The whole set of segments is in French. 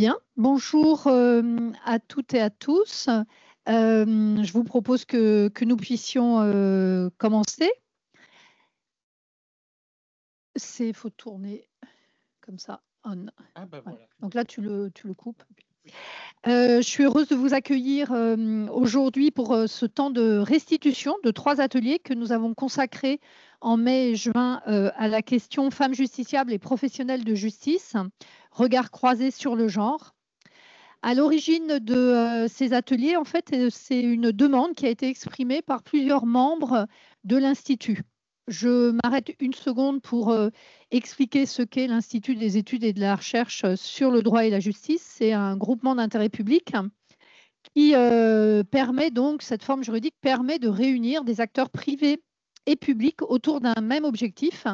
Bien, bonjour à toutes et à tous. Je vous propose que nous puissions commencer. Il faut tourner comme ça, on. Ah bah Voilà. voilà. Donc là, tu le coupes. Oui. Je suis heureuse de vous accueillir aujourd'hui pour ce temps de restitution de 3 ateliers que nous avons consacrés en mai et juin à la question femmes justiciables et professionnels de justice, regard croisé sur le genre. À l'origine de ces ateliers, en fait, c'est une demande qui a été exprimée par plusieurs membres de l'Institut. Je m'arrête une seconde pour expliquer ce qu'est l'Institut des études et de la recherche sur le droit et la justice. C'est un groupement d'intérêt public qui permet donc, cette forme juridique permet de réunir des acteurs privés et publics autour d'un même objectif,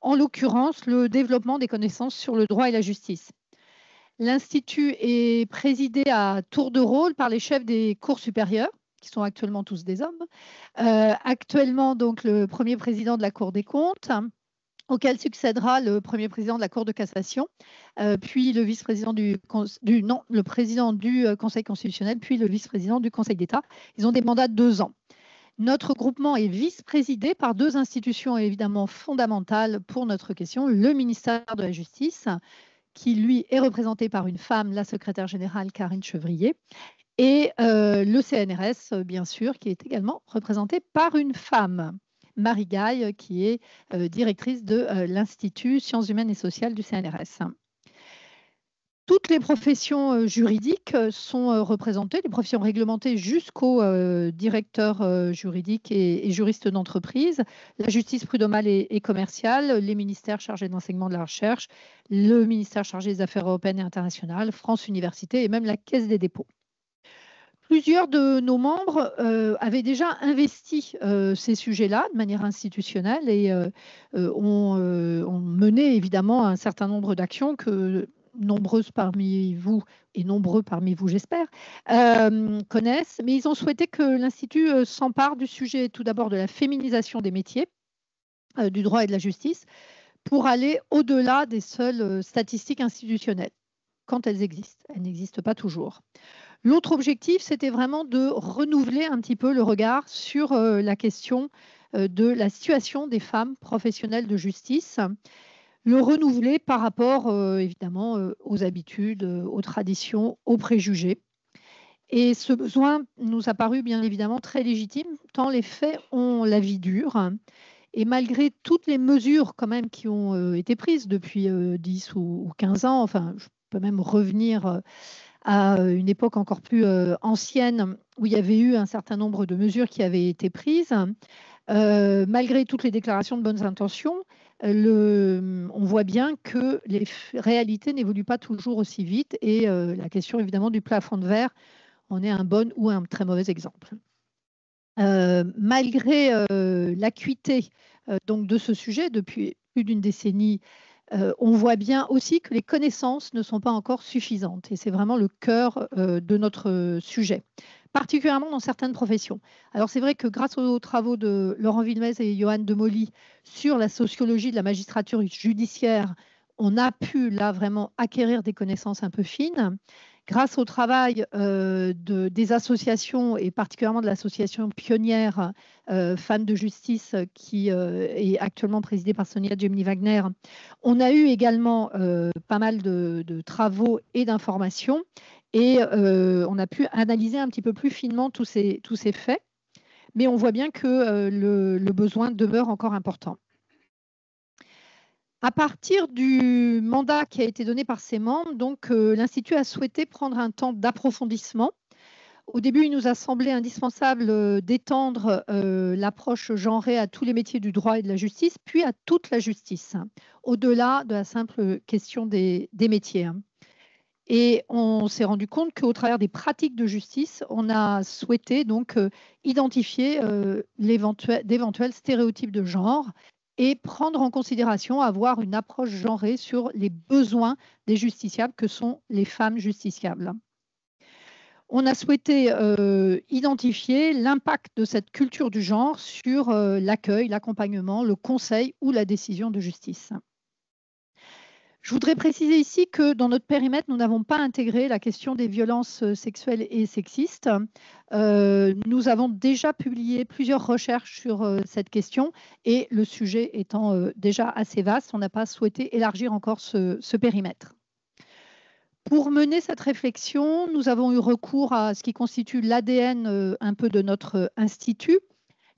en l'occurrence le développement des connaissances sur le droit et la justice. L'Institut est présidé à tour de rôle par les chefs des cours supérieures, qui sont actuellement tous des hommes. Actuellement, donc, le premier président de la Cour des comptes, auquel succédera le premier président de la Cour de cassation, puis le vice-président le président du Conseil constitutionnel, puis le vice-président du Conseil d'État. Ils ont des mandats de 2 ans. Notre groupement est vice-présidé par 2 institutions évidemment fondamentales pour notre question, le ministère de la Justice, qui, lui, est représenté par une femme, la secrétaire générale Karine Chevrier, et le CNRS, bien sûr, qui est également représenté par une femme, Marie Gaille, qui est directrice de l'Institut Sciences humaines et sociales du CNRS. Toutes les professions juridiques sont représentées, les professions réglementées jusqu'au directeur juridique et juriste d'entreprise, la justice prud'homale et commerciale, les ministères chargés de l'enseignement de la recherche, le ministère chargé des affaires européennes et internationales, France Université et même la Caisse des dépôts. Plusieurs de nos membres avaient déjà investi ces sujets-là de manière institutionnelle et ont mené évidemment un certain nombre d'actions que nombreuses parmi vous et nombreux parmi vous, j'espère, connaissent. Mais ils ont souhaité que l'Institut s'empare du sujet tout d'abord de la féminisation des métiers, du droit et de la justice, pour aller au-delà des seules statistiques institutionnelles, quand elles existent. Elles n'existent pas toujours. L'autre objectif, c'était vraiment de renouveler un petit peu le regard sur la question de la situation des femmes professionnelles de justice, le renouveler par rapport évidemment aux habitudes, aux traditions, aux préjugés. Et ce besoin nous a paru bien évidemment très légitime, tant les faits ont la vie dure. Et malgré toutes les mesures quand même qui ont été prises depuis 10 ou 15 ans, enfin je peux même revenir à une époque encore plus ancienne où il y avait eu un certain nombre de mesures qui avaient été prises. Malgré toutes les déclarations de bonnes intentions, on voit bien que les réalités n'évoluent pas toujours aussi vite et la question évidemment du plafond de verre en est un bon ou un très mauvais exemple. Malgré l'acuité donc de ce sujet depuis plus d'une décennie, on voit bien aussi que les connaissances ne sont pas encore suffisantes et c'est vraiment le cœur de notre sujet, particulièrement dans certaines professions. Alors c'est vrai que grâce aux travaux de Laurent Villemez et Johan Demolly sur la sociologie de la magistrature judiciaire, on a pu là vraiment acquérir des connaissances un peu fines. Grâce au travail des associations et particulièrement de l'association pionnière Femmes de Justice qui est actuellement présidée par Sonia Gemini-Wagner, on a eu également pas mal de travaux et d'informations et on a pu analyser un petit peu plus finement tous ces faits, mais on voit bien que le besoin demeure encore important. À partir du mandat qui a été donné par ses membres, donc l'Institut a souhaité prendre un temps d'approfondissement. Au début, il nous a semblé indispensable d'étendre l'approche genrée à tous les métiers du droit et de la justice, puis à toute la justice, au-delà de la simple question des métiers. Et on s'est rendu compte qu'au travers des pratiques de justice, on a souhaité donc identifier d'éventuels stéréotypes de genre et prendre en considération, avoir une approche genrée sur les besoins des justiciables que sont les femmes justiciables. On a souhaité identifier l'impact de cette culture du genre sur l'accueil, l'accompagnement, le conseil ou la décision de justice. Je voudrais préciser ici que dans notre périmètre, nous n'avons pas intégré la question des violences sexuelles et sexistes. Nous avons déjà publié plusieurs recherches sur cette question et le sujet étant déjà assez vaste, on n'a pas souhaité élargir encore ce périmètre. Pour mener cette réflexion, nous avons eu recours à ce qui constitue l'ADN un peu de notre institut,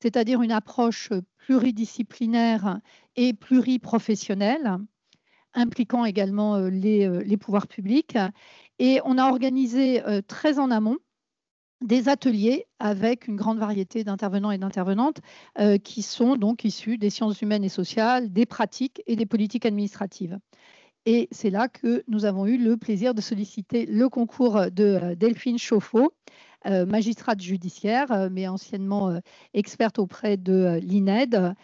c'est-à-dire une approche pluridisciplinaire et pluriprofessionnelle, impliquant également les pouvoirs publics. Et on a organisé très en amont des ateliers avec une grande variété d'intervenants et d'intervenantes qui sont donc issus des sciences humaines et sociales, des pratiques et des politiques administratives. Et c'est là que nous avons eu le plaisir de solliciter le concours de Delphine Chauffeau, magistrate judiciaire, mais anciennement experte auprès de l'INED,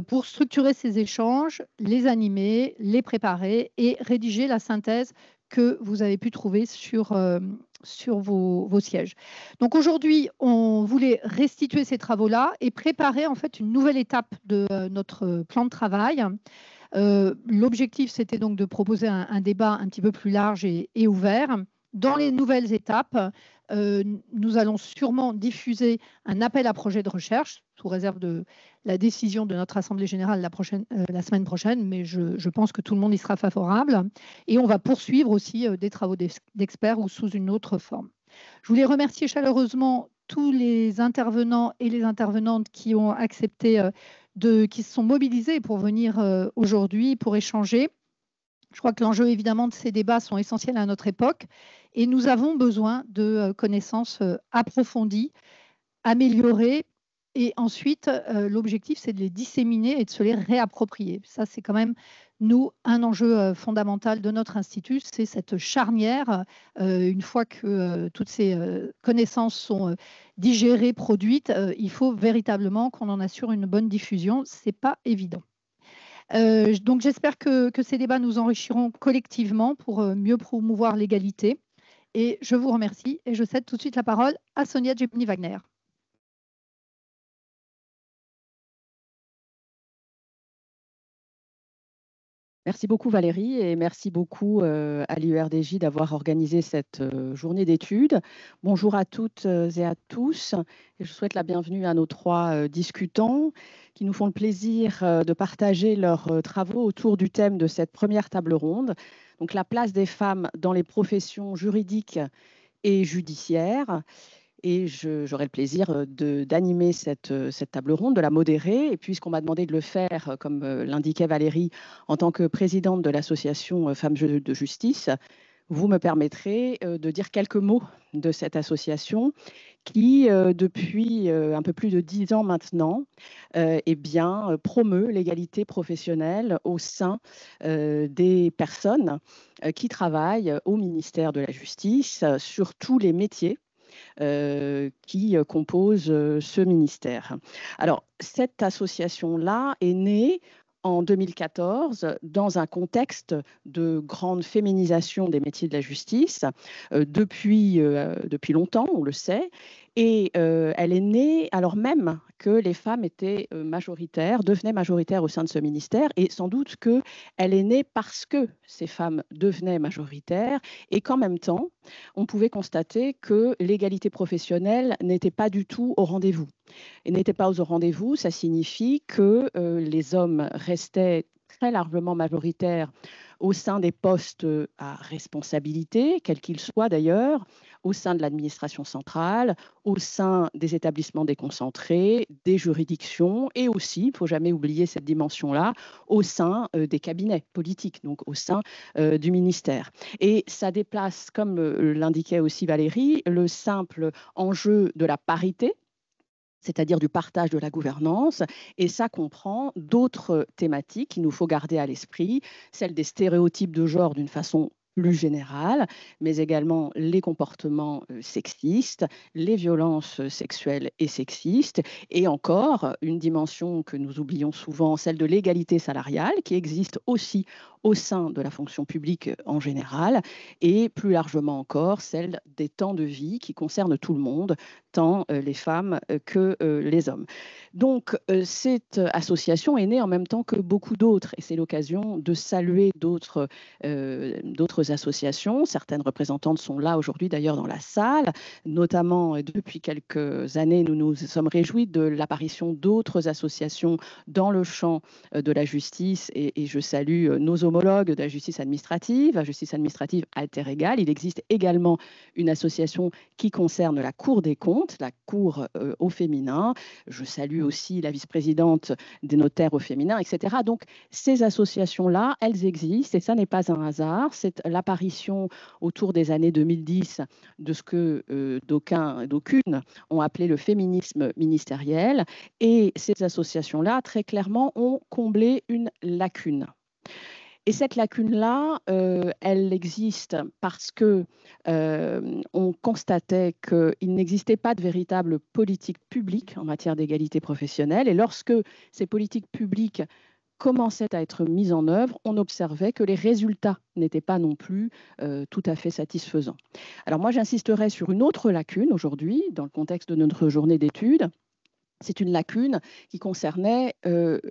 pour structurer ces échanges, les animer, les préparer et rédiger la synthèse que vous avez pu trouver sur vos sièges. Donc aujourd'hui, on voulait restituer ces travaux-là et préparer en fait une nouvelle étape de notre plan de travail. L'objectif, c'était donc de proposer un débat un petit peu plus large et ouvert. Dans les nouvelles étapes, nous allons sûrement diffuser un appel à projet de recherche, sous réserve de la décision de notre Assemblée générale la semaine prochaine, mais je pense que tout le monde y sera favorable. Et on va poursuivre aussi des travaux d'experts ou sous une autre forme. Je voulais remercier chaleureusement tous les intervenants et les intervenantes qui ont accepté qui se sont mobilisés pour venir aujourd'hui, pour échanger. Je crois que l'enjeu, évidemment, de ces débats sont essentiels à notre époque et nous avons besoin de connaissances approfondies, améliorées. Et ensuite, l'objectif, c'est de les disséminer et de se les réapproprier. Ça, c'est quand même, nous, un enjeu fondamental de notre institut. C'est cette charnière. Une fois que toutes ces connaissances sont digérées, produites, il faut véritablement qu'on en assure une bonne diffusion. Ce n'est pas évident. Donc, j'espère que ces débats nous enrichiront collectivement pour mieux promouvoir l'égalité. Et je vous remercie et je cède tout de suite la parole à Sonia Djebni-Wagner. Merci beaucoup Valérie et merci beaucoup à l'URDJ d'avoir organisé cette journée d'études. Bonjour à toutes et à tous. Et je souhaite la bienvenue à nos trois discutants qui nous font le plaisir de partager leurs travaux autour du thème de cette première table ronde. Donc la place des femmes dans les professions juridiques et judiciaires. Et j'aurai le plaisir d'animer cette table ronde, de la modérer. Et puisqu'on m'a demandé de le faire, comme l'indiquait Valérie, en tant que présidente de l'association Femmes de Justice, vous me permettrez de dire quelques mots de cette association qui, depuis un peu plus de 10 ans maintenant, promeut l'égalité professionnelle au sein des personnes qui travaillent au ministère de la Justice sur tous les métiers qui composent ce ministère. Alors, cette association-là est née en 2014 dans un contexte de grande féminisation des métiers de la justice depuis longtemps, on le sait, et elle est née alors même que les femmes étaient devenaient majoritaires au sein de ce ministère, et sans doute qu'elle est née parce que ces femmes devenaient majoritaires et qu'en même temps, on pouvait constater que l'égalité professionnelle n'était pas du tout au rendez-vous. Et n'était pas au rendez-vous, ça signifie que les hommes restaient très largement majoritaires au sein des postes à responsabilité, quels qu'ils soient d'ailleurs, au sein de l'administration centrale, au sein des établissements déconcentrés, des juridictions et aussi, il ne faut jamais oublier cette dimension-là, au sein des cabinets politiques, donc au sein du ministère. Et ça déplace, comme l'indiquait aussi Valérie, le simple enjeu de la parité, c'est-à-dire du partage de la gouvernance, et ça comprend d'autres thématiques qu'il nous faut garder à l'esprit, celle des stéréotypes de genre d'une façon plus générale, mais également les comportements sexistes, les violences sexuelles et sexistes, et encore une dimension que nous oublions souvent, celle de l'égalité salariale, qui existe aussi au sein de la fonction publique en général, et plus largement encore celle des temps de vie qui concernent tout le monde, tant les femmes que les hommes. Donc, cette association est née en même temps que beaucoup d'autres, et c'est l'occasion de saluer d'autres associations. Certaines représentantes sont là aujourd'hui d'ailleurs dans la salle, notamment depuis quelques années, nous nous sommes réjouis de l'apparition d'autres associations dans le champ de la justice, et je salue nos homologues de la justice administrative alter égale. Il existe également une association qui concerne la Cour des comptes, la Cour au féminin. Je salue aussi la vice-présidente des notaires au féminin, etc. Donc, ces associations-là, elles existent, et ça n'est pas un hasard. C'est l'apparition autour des années 2010 de ce que d'aucunes ont appelé le féminisme ministériel. Et ces associations-là, très clairement, ont comblé une lacune. Et cette lacune-là, elle existe parce que on constatait qu'il n'existait pas de véritable politique publique en matière d'égalité professionnelle. Et lorsque ces politiques publiques commençaient à être mises en œuvre, on observait que les résultats n'étaient pas non plus tout à fait satisfaisants. Alors moi, j'insisterai sur une autre lacune aujourd'hui, dans le contexte de notre journée d'études. C'est une lacune qui concernait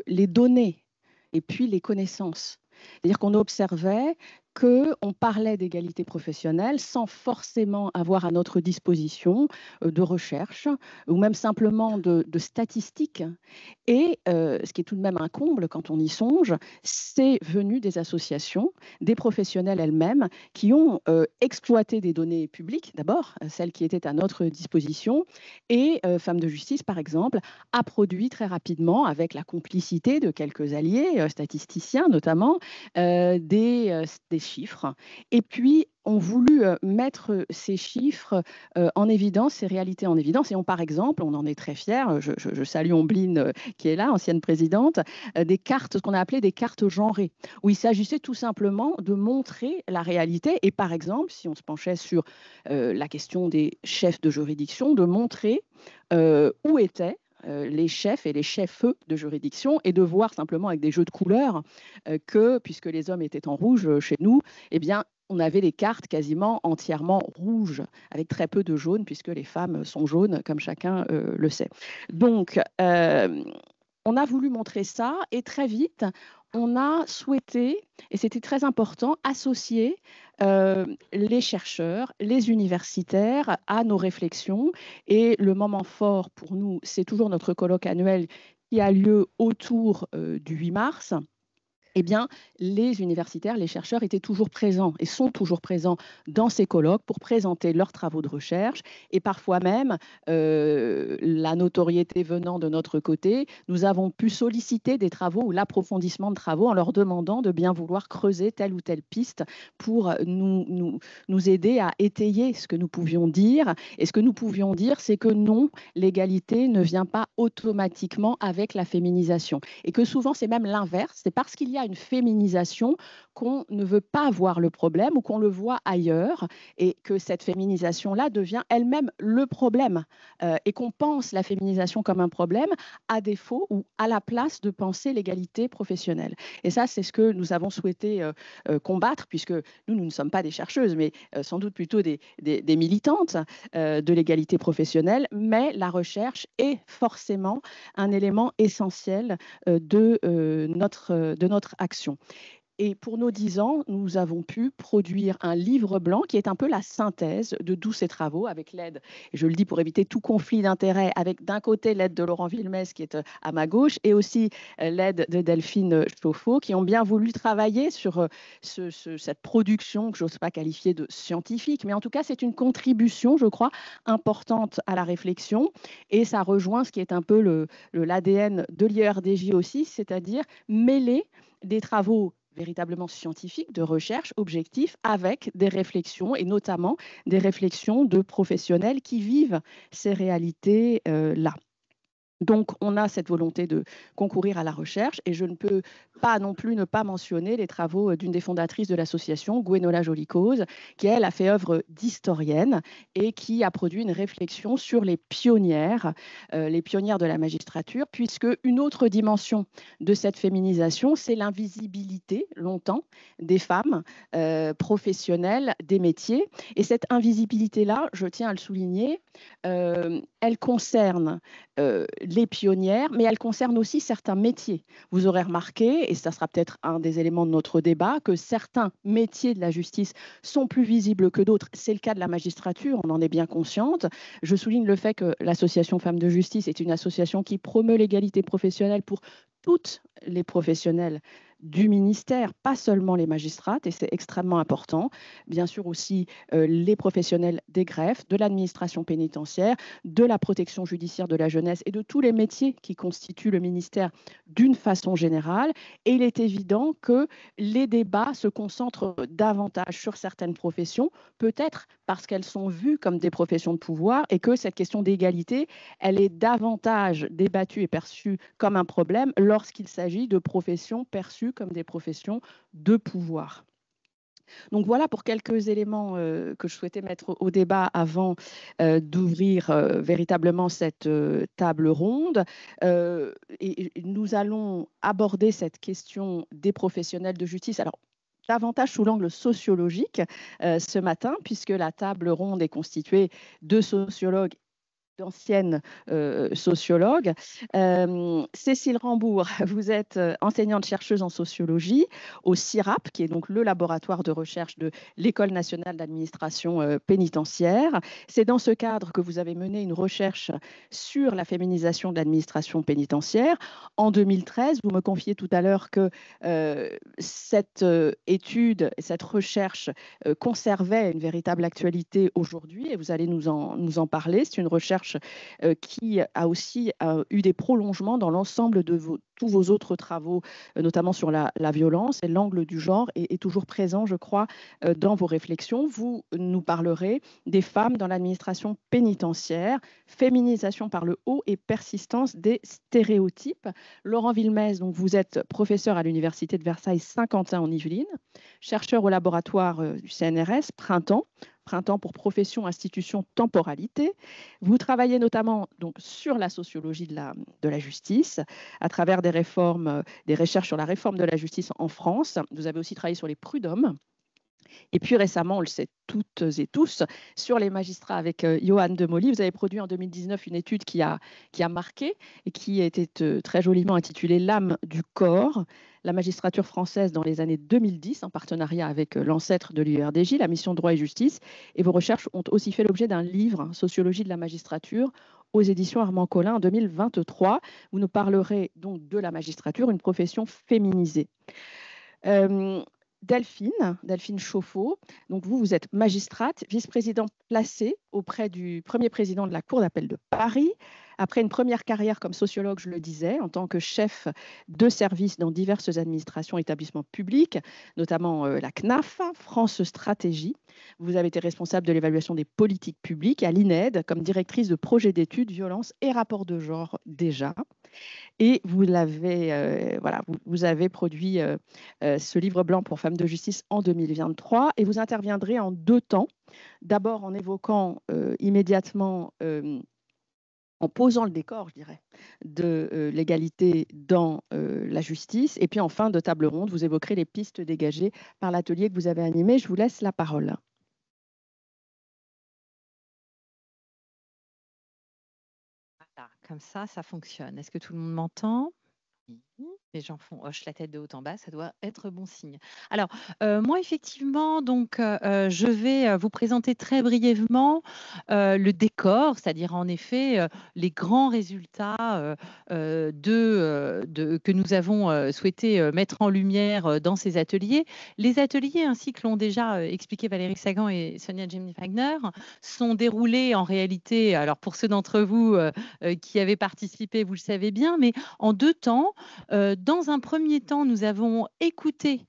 les données et puis les connaissances. C'est-à-dire qu'on observait qu'on parlait d'égalité professionnelle sans forcément avoir à notre disposition de recherche ou même simplement de statistiques. Et ce qui est tout de même un comble quand on y songe, c'est venu des associations, des professionnels elles-mêmes qui ont exploité des données publiques, d'abord, celles qui étaient à notre disposition. Et Femmes de Justice, par exemple, a produit très rapidement, avec la complicité de quelques alliés, statisticiens notamment, des chiffres. Et puis, ont voulu mettre ces chiffres en évidence, ces réalités en évidence. Et par exemple, on en est très fiers, je salue Ombline qui est là, ancienne présidente, des cartes, ce qu'on a appelé des cartes genrées, où il s'agissait tout simplement de montrer la réalité. Et par exemple, si on se penchait sur la question des chefs de juridiction, de montrer où étaient les chefs et les chefs de juridiction, et de voir simplement avec des jeux de couleurs que, puisque les hommes étaient en rouge chez nous, eh bien, on avait les cartes quasiment entièrement rouges, avec très peu de jaune, puisque les femmes sont jaunes, comme chacun le sait. Donc, on a voulu montrer ça, et très vite, on a souhaité, et c'était très important, associer les chercheurs, les universitaires à nos réflexions. Et le moment fort pour nous, c'est toujours notre colloque annuel qui a lieu autour du 8 mars. Eh bien, les universitaires, les chercheurs étaient toujours présents et sont toujours présents dans ces colloques pour présenter leurs travaux de recherche. Et parfois même, la notoriété venant de notre côté, nous avons pu solliciter des travaux ou l'approfondissement de travaux en leur demandant de bien vouloir creuser telle ou telle piste pour nous aider à étayer ce que nous pouvions dire. Et ce que nous pouvions dire, c'est que non, l'égalité ne vient pas automatiquement avec la féminisation. Et que souvent, c'est même l'inverse. C'est parce qu'il y a une féminisation qu'on ne veut pas voir le problème ou qu'on le voit ailleurs, et que cette féminisation-là devient elle-même le problème, et qu'on pense la féminisation comme un problème à défaut ou à la place de penser l'égalité professionnelle. Et ça, c'est ce que nous avons souhaité combattre, puisque nous ne sommes pas des chercheuses, mais sans doute plutôt des militantes de l'égalité professionnelle, mais la recherche est forcément un élément essentiel de notre action. Et pour nos 10 ans, nous avons pu produire un livre blanc qui est un peu la synthèse de tous ces travaux, avec l'aide, et je le dis pour éviter tout conflit d'intérêts, avec d'un côté l'aide de Laurent Villemesse qui est à ma gauche, et aussi l'aide de Delphine Chauffeau, qui ont bien voulu travailler sur cette production que je n'ose pas qualifier de scientifique, mais en tout cas c'est une contribution, je crois, importante à la réflexion, et ça rejoint ce qui est un peu l'ADN de l'IERDJ aussi, c'est-à-dire mêler des travaux véritablement scientifiques, de recherche, objectifs, avec des réflexions, et notamment des réflexions de professionnels qui vivent ces réalités-là. Donc, on a cette volonté de concourir à la recherche et je ne peux pas non plus ne pas mentionner les travaux d'une des fondatrices de l'association, Gwenola Joly-Coz, qui, elle, a fait œuvre d'historienne et qui a produit une réflexion sur les pionnières de la magistrature, puisque une autre dimension de cette féminisation, c'est l'invisibilité, longtemps, des femmes professionnelles des métiers. Et cette invisibilité-là, je tiens à le souligner, elle concerne les pionnières, mais elle concerne aussi certains métiers. Vous aurez remarqué, et ça sera peut-être un des éléments de notre débat, que certains métiers de la justice sont plus visibles que d'autres. C'est le cas de la magistrature, on en est bien consciente. Je souligne le fait que l'association Femmes de Justice est une association qui promeut l'égalité professionnelle pour toutes les professionnels du ministère, pas seulement les magistrates, et c'est extrêmement important. Bien sûr aussi les professionnels des greffes, de l'administration pénitentiaire, de la protection judiciaire de la jeunesse et de tous les métiers qui constituent le ministère d'une façon générale. Et il est évident que les débats se concentrent davantage sur certaines professions, peut-être parce qu'elles sont vues comme des professions de pouvoir et que cette question d'égalité, elle est davantage débattue et perçue comme un problème lorsqu'il s'agit de professions perçues comme des professions de pouvoir. Donc voilà pour quelques éléments que je souhaitais mettre au débat avant d'ouvrir véritablement cette table ronde. Et nous allons aborder cette question des professionnels de justice. Alors, davantage sous l'angle sociologique ce matin, puisque la table ronde est constituée de sociologues d'ancienne sociologue. Cécile Rambourg, vous êtes enseignante-chercheuse en sociologie au CIRAP, qui est donc le laboratoire de recherche de l'École nationale d'administration pénitentiaire. C'est dans ce cadre que vous avez mené une recherche sur la féminisation de l'administration pénitentiaire. En 2013, vous me confiez tout à l'heure que cette étude, cette recherche conservait une véritable actualité aujourd'hui, et vous allez nous en parler. C'est une recherche qui a aussi eu des prolongements dans l'ensemble de tous vos autres travaux, notamment sur la violence, et l'angle du genre est toujours présent, je crois, dans vos réflexions. Vous nous parlerez des femmes dans l'administration pénitentiaire, féminisation par le haut et persistance des stéréotypes. Laurent Villemez, donc vous êtes professeur à l'Université de Versailles-Saint-Quentin en Yvelines, chercheur au laboratoire du CNRS, Printemps pour profession, institution, temporalité. Vous travaillez notamment donc sur la sociologie de la justice à travers des réformes, des recherches sur la réforme de la justice en France. Vous avez aussi travaillé sur les prud'hommes. Et puis récemment, on le sait toutes et tous, sur les magistrats avec Johan Demolli. Vous avez produit en 2019 une étude qui a marqué et qui était très joliment intitulée « L'âme du corps ». La magistrature française dans les années 2010, en partenariat avec l'ancêtre de l'URDJ, la mission Droit et Justice. Et vos recherches ont aussi fait l'objet d'un livre, Sociologie de la magistrature, aux éditions Armand Collin en 2023. Vous nous parlerez donc de la magistrature, une profession féminisée. Delphine Chauffeau, donc vous êtes magistrate, vice-présidente placée auprès du premier président de la Cour d'appel de Paris. Après une première carrière comme sociologue, je le disais, en tant que chef de service dans diverses administrations et établissements publics, notamment la CNAF, France Stratégie. Vous avez été responsable de l'évaluation des politiques publiques à l'INED comme directrice de projet d'études, violences et rapports de genre déjà. Et vous avez produit ce livre blanc pour Femmes de Justice en 2023 et vous interviendrez en deux temps. D'abord en évoquant immédiatement, en posant le décor, je dirais, de l'égalité dans la justice. Et puis en fin de table ronde, vous évoquerez les pistes dégagées par l'atelier que vous avez animé. Je vous laisse la parole. Voilà, comme ça fonctionne. Est-ce que tout le monde m'entend? Les gens hochent la tête de haut en bas, ça doit être bon signe. Alors, moi, effectivement, donc, je vais vous présenter très brièvement le décor, c'est-à-dire en effet les grands résultats que nous avons souhaité mettre en lumière dans ces ateliers. Les ateliers, ainsi que l'ont déjà expliqué Valérie Sagan et Sonia Gemini-Wagner, sont déroulés en réalité, alors pour ceux d'entre vous qui avaient participé, vous le savez bien, mais en deux temps. Dans un premier temps, nous avons écouté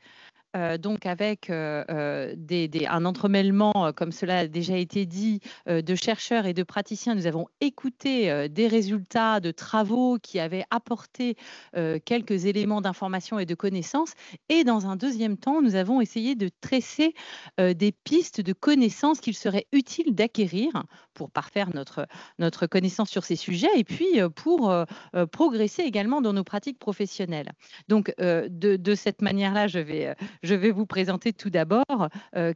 donc avec un entremêlement, comme cela a déjà été dit, de chercheurs et de praticiens. Nous avons écouté des résultats de travaux qui avaient apporté quelques éléments d'information et de connaissances. Et dans un deuxième temps, nous avons essayé de tresser des pistes de connaissances qu'il serait utile d'acquérir pour parfaire notre connaissance sur ces sujets et puis pour progresser également dans nos pratiques professionnelles. Donc, de cette manière-là, je vais vous présenter tout d'abord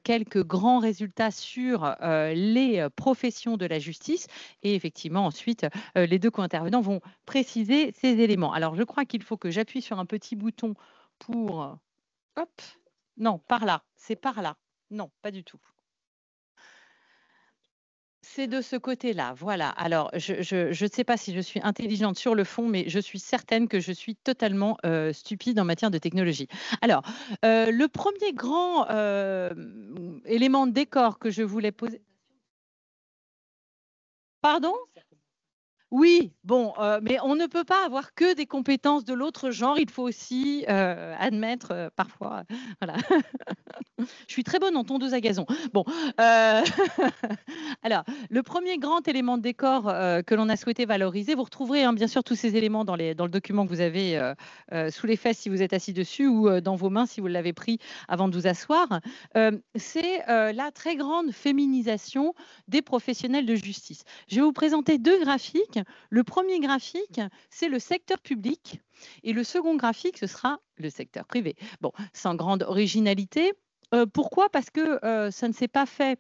quelques grands résultats sur les professions de la justice et effectivement, ensuite, les deux co-intervenants vont préciser ces éléments. Alors, je crois qu'il faut que j'appuie sur un petit bouton pour... Hop, non, par là, c'est par là. Non, pas du tout. C'est de ce côté-là, voilà. Alors, je ne sais pas si je suis intelligente sur le fond, mais je suis certaine que je suis totalement stupide en matière de technologie. Alors, le premier grand élément de décor que je voulais poser... Pardon ? Oui, bon, mais on ne peut pas avoir que des compétences de l'autre genre. Il faut aussi admettre parfois, voilà. Je suis très bonne en tondeuse à gazon. Bon, alors, le premier grand élément de décor que l'on a souhaité valoriser, vous retrouverez bien sûr tous ces éléments dans le document que vous avez sous les fesses si vous êtes assis dessus ou dans vos mains si vous l'avez pris avant de vous asseoir. C'est la très grande féminisation des professionnels de justice. Je vais vous présenter deux graphiques. Le premier graphique, c'est le secteur public et le second graphique, ce sera le secteur privé. Bon, sans grande originalité. Pourquoi ? Parce que ça ne s'est pas fait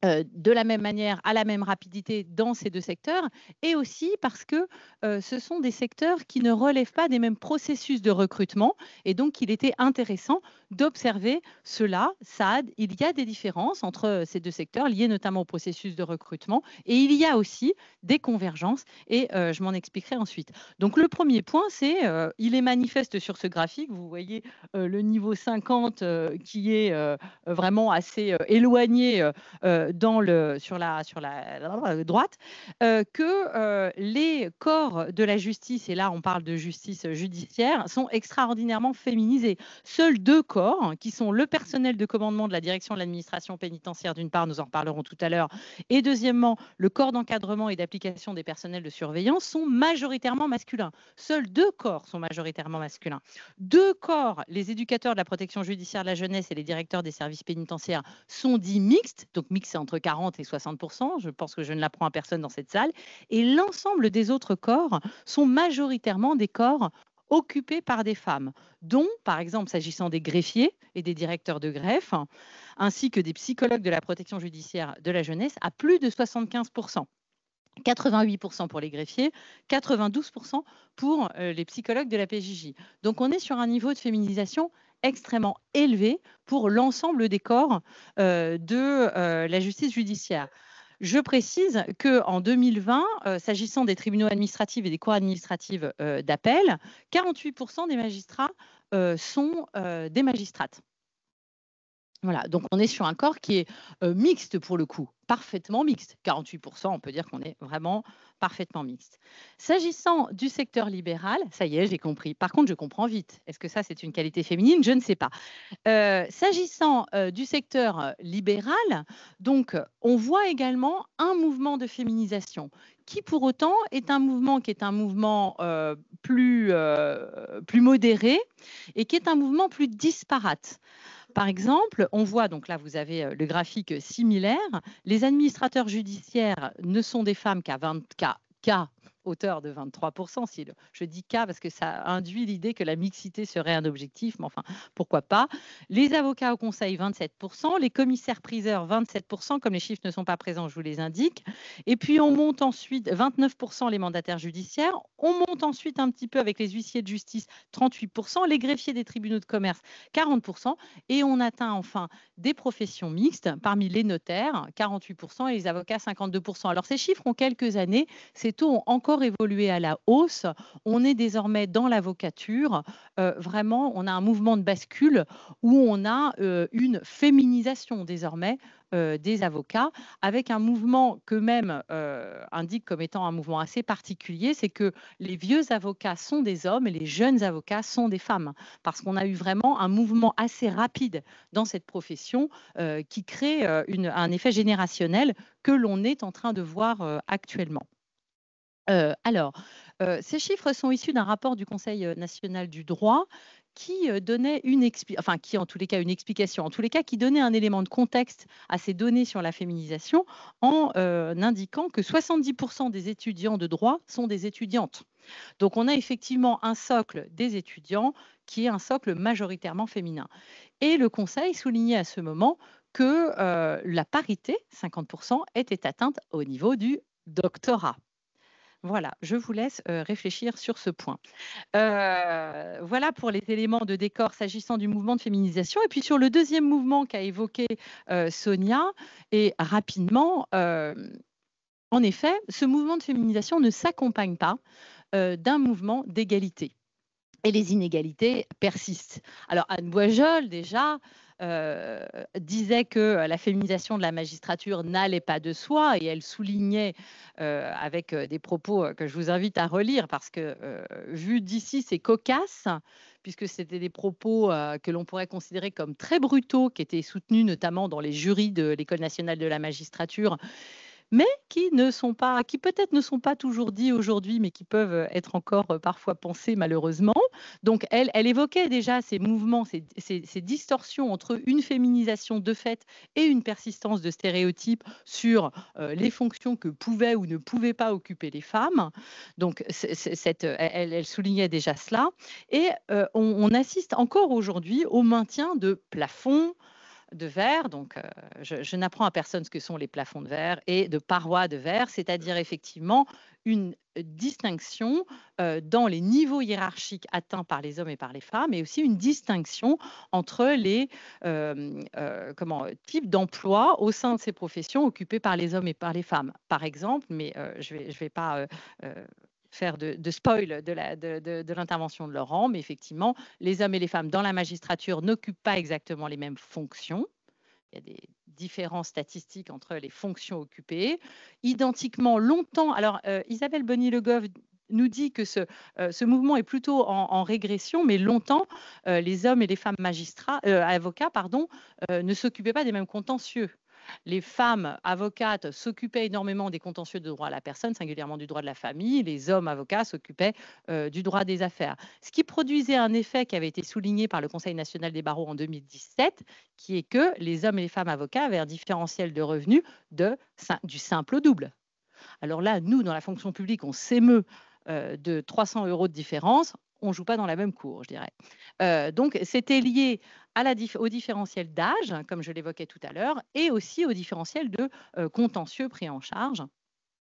de la même manière, à la même rapidité dans ces deux secteurs, et aussi parce que ce sont des secteurs qui ne relèvent pas des mêmes processus de recrutement, et donc il était intéressant d'observer cela. Saad, il y a des différences entre ces deux secteurs liées notamment au processus de recrutement, et il y a aussi des convergences, et je m'en expliquerai ensuite. Donc le premier point, c'est, il est manifeste sur ce graphique, vous voyez le niveau 50 qui est vraiment assez éloigné sur la droite, que les corps de la justice, et là on parle de justice judiciaire, sont extraordinairement féminisés. Seuls deux corps, qui sont le personnel de commandement de la direction de l'administration pénitentiaire d'une part, nous en reparlerons tout à l'heure, et deuxièmement, le corps d'encadrement et d'application des personnels de surveillance, sont majoritairement masculins. Seuls deux corps sont majoritairement masculins. Deux corps, les éducateurs de la protection judiciaire de la jeunesse et les directeurs des services pénitentiaires, sont dits mixtes, donc mixtes c'est entre 40 et 60%, je pense que je ne l'apprends à personne dans cette salle, et l'ensemble des autres corps sont majoritairement des corps occupés par des femmes, dont, par exemple, s'agissant des greffiers et des directeurs de greffe, ainsi que des psychologues de la protection judiciaire de la jeunesse, à plus de 75%. 88% pour les greffiers, 92% pour les psychologues de la PJJ. Donc on est sur un niveau de féminisation extrêmement élevé pour l'ensemble des corps de la justice judiciaire. Je précise qu'en 2020, s'agissant des tribunaux administratifs et des cours administratives d'appel, 48% des magistrats sont des magistrates. Voilà, donc on est sur un corps qui est mixte pour le coup, parfaitement mixte. 48%, on peut dire qu'on est vraiment parfaitement mixte. S'agissant du secteur libéral, ça y est, j'ai compris. Par contre, je comprends vite. Est-ce que ça, c'est une qualité féminine ? Je ne sais pas. S'agissant du secteur libéral, donc, on voit également un mouvement de féminisation qui, pour autant, est un mouvement plus modéré et qui est un mouvement plus disparate. Par exemple, on voit, donc là vous avez le graphique similaire, les administrateurs judiciaires ne sont des femmes qu'à hauteur de 23%. Je dis K parce que ça induit l'idée que la mixité serait un objectif, mais enfin, pourquoi pas. Les avocats au conseil, 27%. Les commissaires-priseurs, 27%. Comme les chiffres ne sont pas présents, je vous les indique. Et puis, on monte ensuite 29% les mandataires judiciaires. On monte ensuite un petit peu avec les huissiers de justice, 38%. Les greffiers des tribunaux de commerce, 40%. Et on atteint enfin des professions mixtes parmi les notaires, 48%, et les avocats, 52%. Alors, ces chiffres ont quelques années. Ces taux ont encore encore évolué à la hausse. On est désormais dans l'avocature, vraiment, on a un mouvement de bascule où on a une féminisation désormais des avocats, avec un mouvement qu'eux-mêmes indiquent comme étant un mouvement assez particulier, c'est que les vieux avocats sont des hommes et les jeunes avocats sont des femmes, parce qu'on a eu vraiment un mouvement assez rapide dans cette profession qui crée un effet générationnel que l'on est en train de voir actuellement. Alors, ces chiffres sont issus d'un rapport du Conseil national du droit qui donnait enfin qui en tous les cas une explication, en tous les cas qui donnait un élément de contexte à ces données sur la féminisation en indiquant que 70% des étudiants de droit sont des étudiantes. Donc, on a effectivement un socle des étudiants qui est un socle majoritairement féminin. Et le Conseil soulignait à ce moment que la parité, 50%, était atteinte au niveau du doctorat. Voilà, je vous laisse réfléchir sur ce point. Voilà pour les éléments de décor s'agissant du mouvement de féminisation. Et puis sur le deuxième mouvement qu'a évoqué Sonia, et rapidement, en effet, ce mouvement de féminisation ne s'accompagne pas d'un mouvement d'égalité. Et les inégalités persistent. Alors Anne Boisjol, déjà, disait que la féminisation de la magistrature n'allait pas de soi et elle soulignait avec des propos que je vous invite à relire parce que vu d'ici c'est cocasse puisque c'était des propos que l'on pourrait considérer comme très brutaux qui étaient soutenus notamment dans les jurys de l'École nationale de la magistrature mais qui peut-être ne sont pas toujours dits aujourd'hui, mais qui peuvent être encore parfois pensés malheureusement. Donc, elle évoquait déjà ces mouvements, ces distorsions entre une féminisation de fait et une persistance de stéréotypes sur les fonctions que pouvaient ou ne pouvaient pas occuper les femmes. Donc, elle soulignait déjà cela. Et on assiste encore aujourd'hui au maintien de plafonds, de verre, donc je n'apprends à personne ce que sont les plafonds de verre, et de parois de verre, c'est-à-dire effectivement une distinction dans les niveaux hiérarchiques atteints par les hommes et par les femmes, et aussi une distinction entre les types d'emplois au sein de ces professions occupées par les hommes et par les femmes. Par exemple, mais je vais pas faire de spoil de l'intervention de Laurent, mais effectivement, les hommes et les femmes dans la magistrature n'occupent pas exactement les mêmes fonctions. Il y a des différences statistiques entre les fonctions occupées. Identiquement, longtemps, alors Isabelle Bonny-Le Goff nous dit que ce mouvement est plutôt en régression, mais longtemps, les hommes et les femmes avocats ne s'occupaient pas des mêmes contentieux. Les femmes avocates s'occupaient énormément des contentieux de droit à la personne, singulièrement du droit de la famille. Les hommes avocats s'occupaient du droit des affaires. Ce qui produisait un effet qui avait été souligné par le Conseil national des barreaux en 2017, qui est que les hommes et les femmes avocats avaient un différentiel de revenus du simple au double. Alors là, nous, dans la fonction publique, on s'émeut de 300 € de différence. On ne joue pas dans la même cour, je dirais. Donc, c'était lié au différentiel d'âge, comme je l'évoquais tout à l'heure, et aussi au différentiel de contentieux pris en charge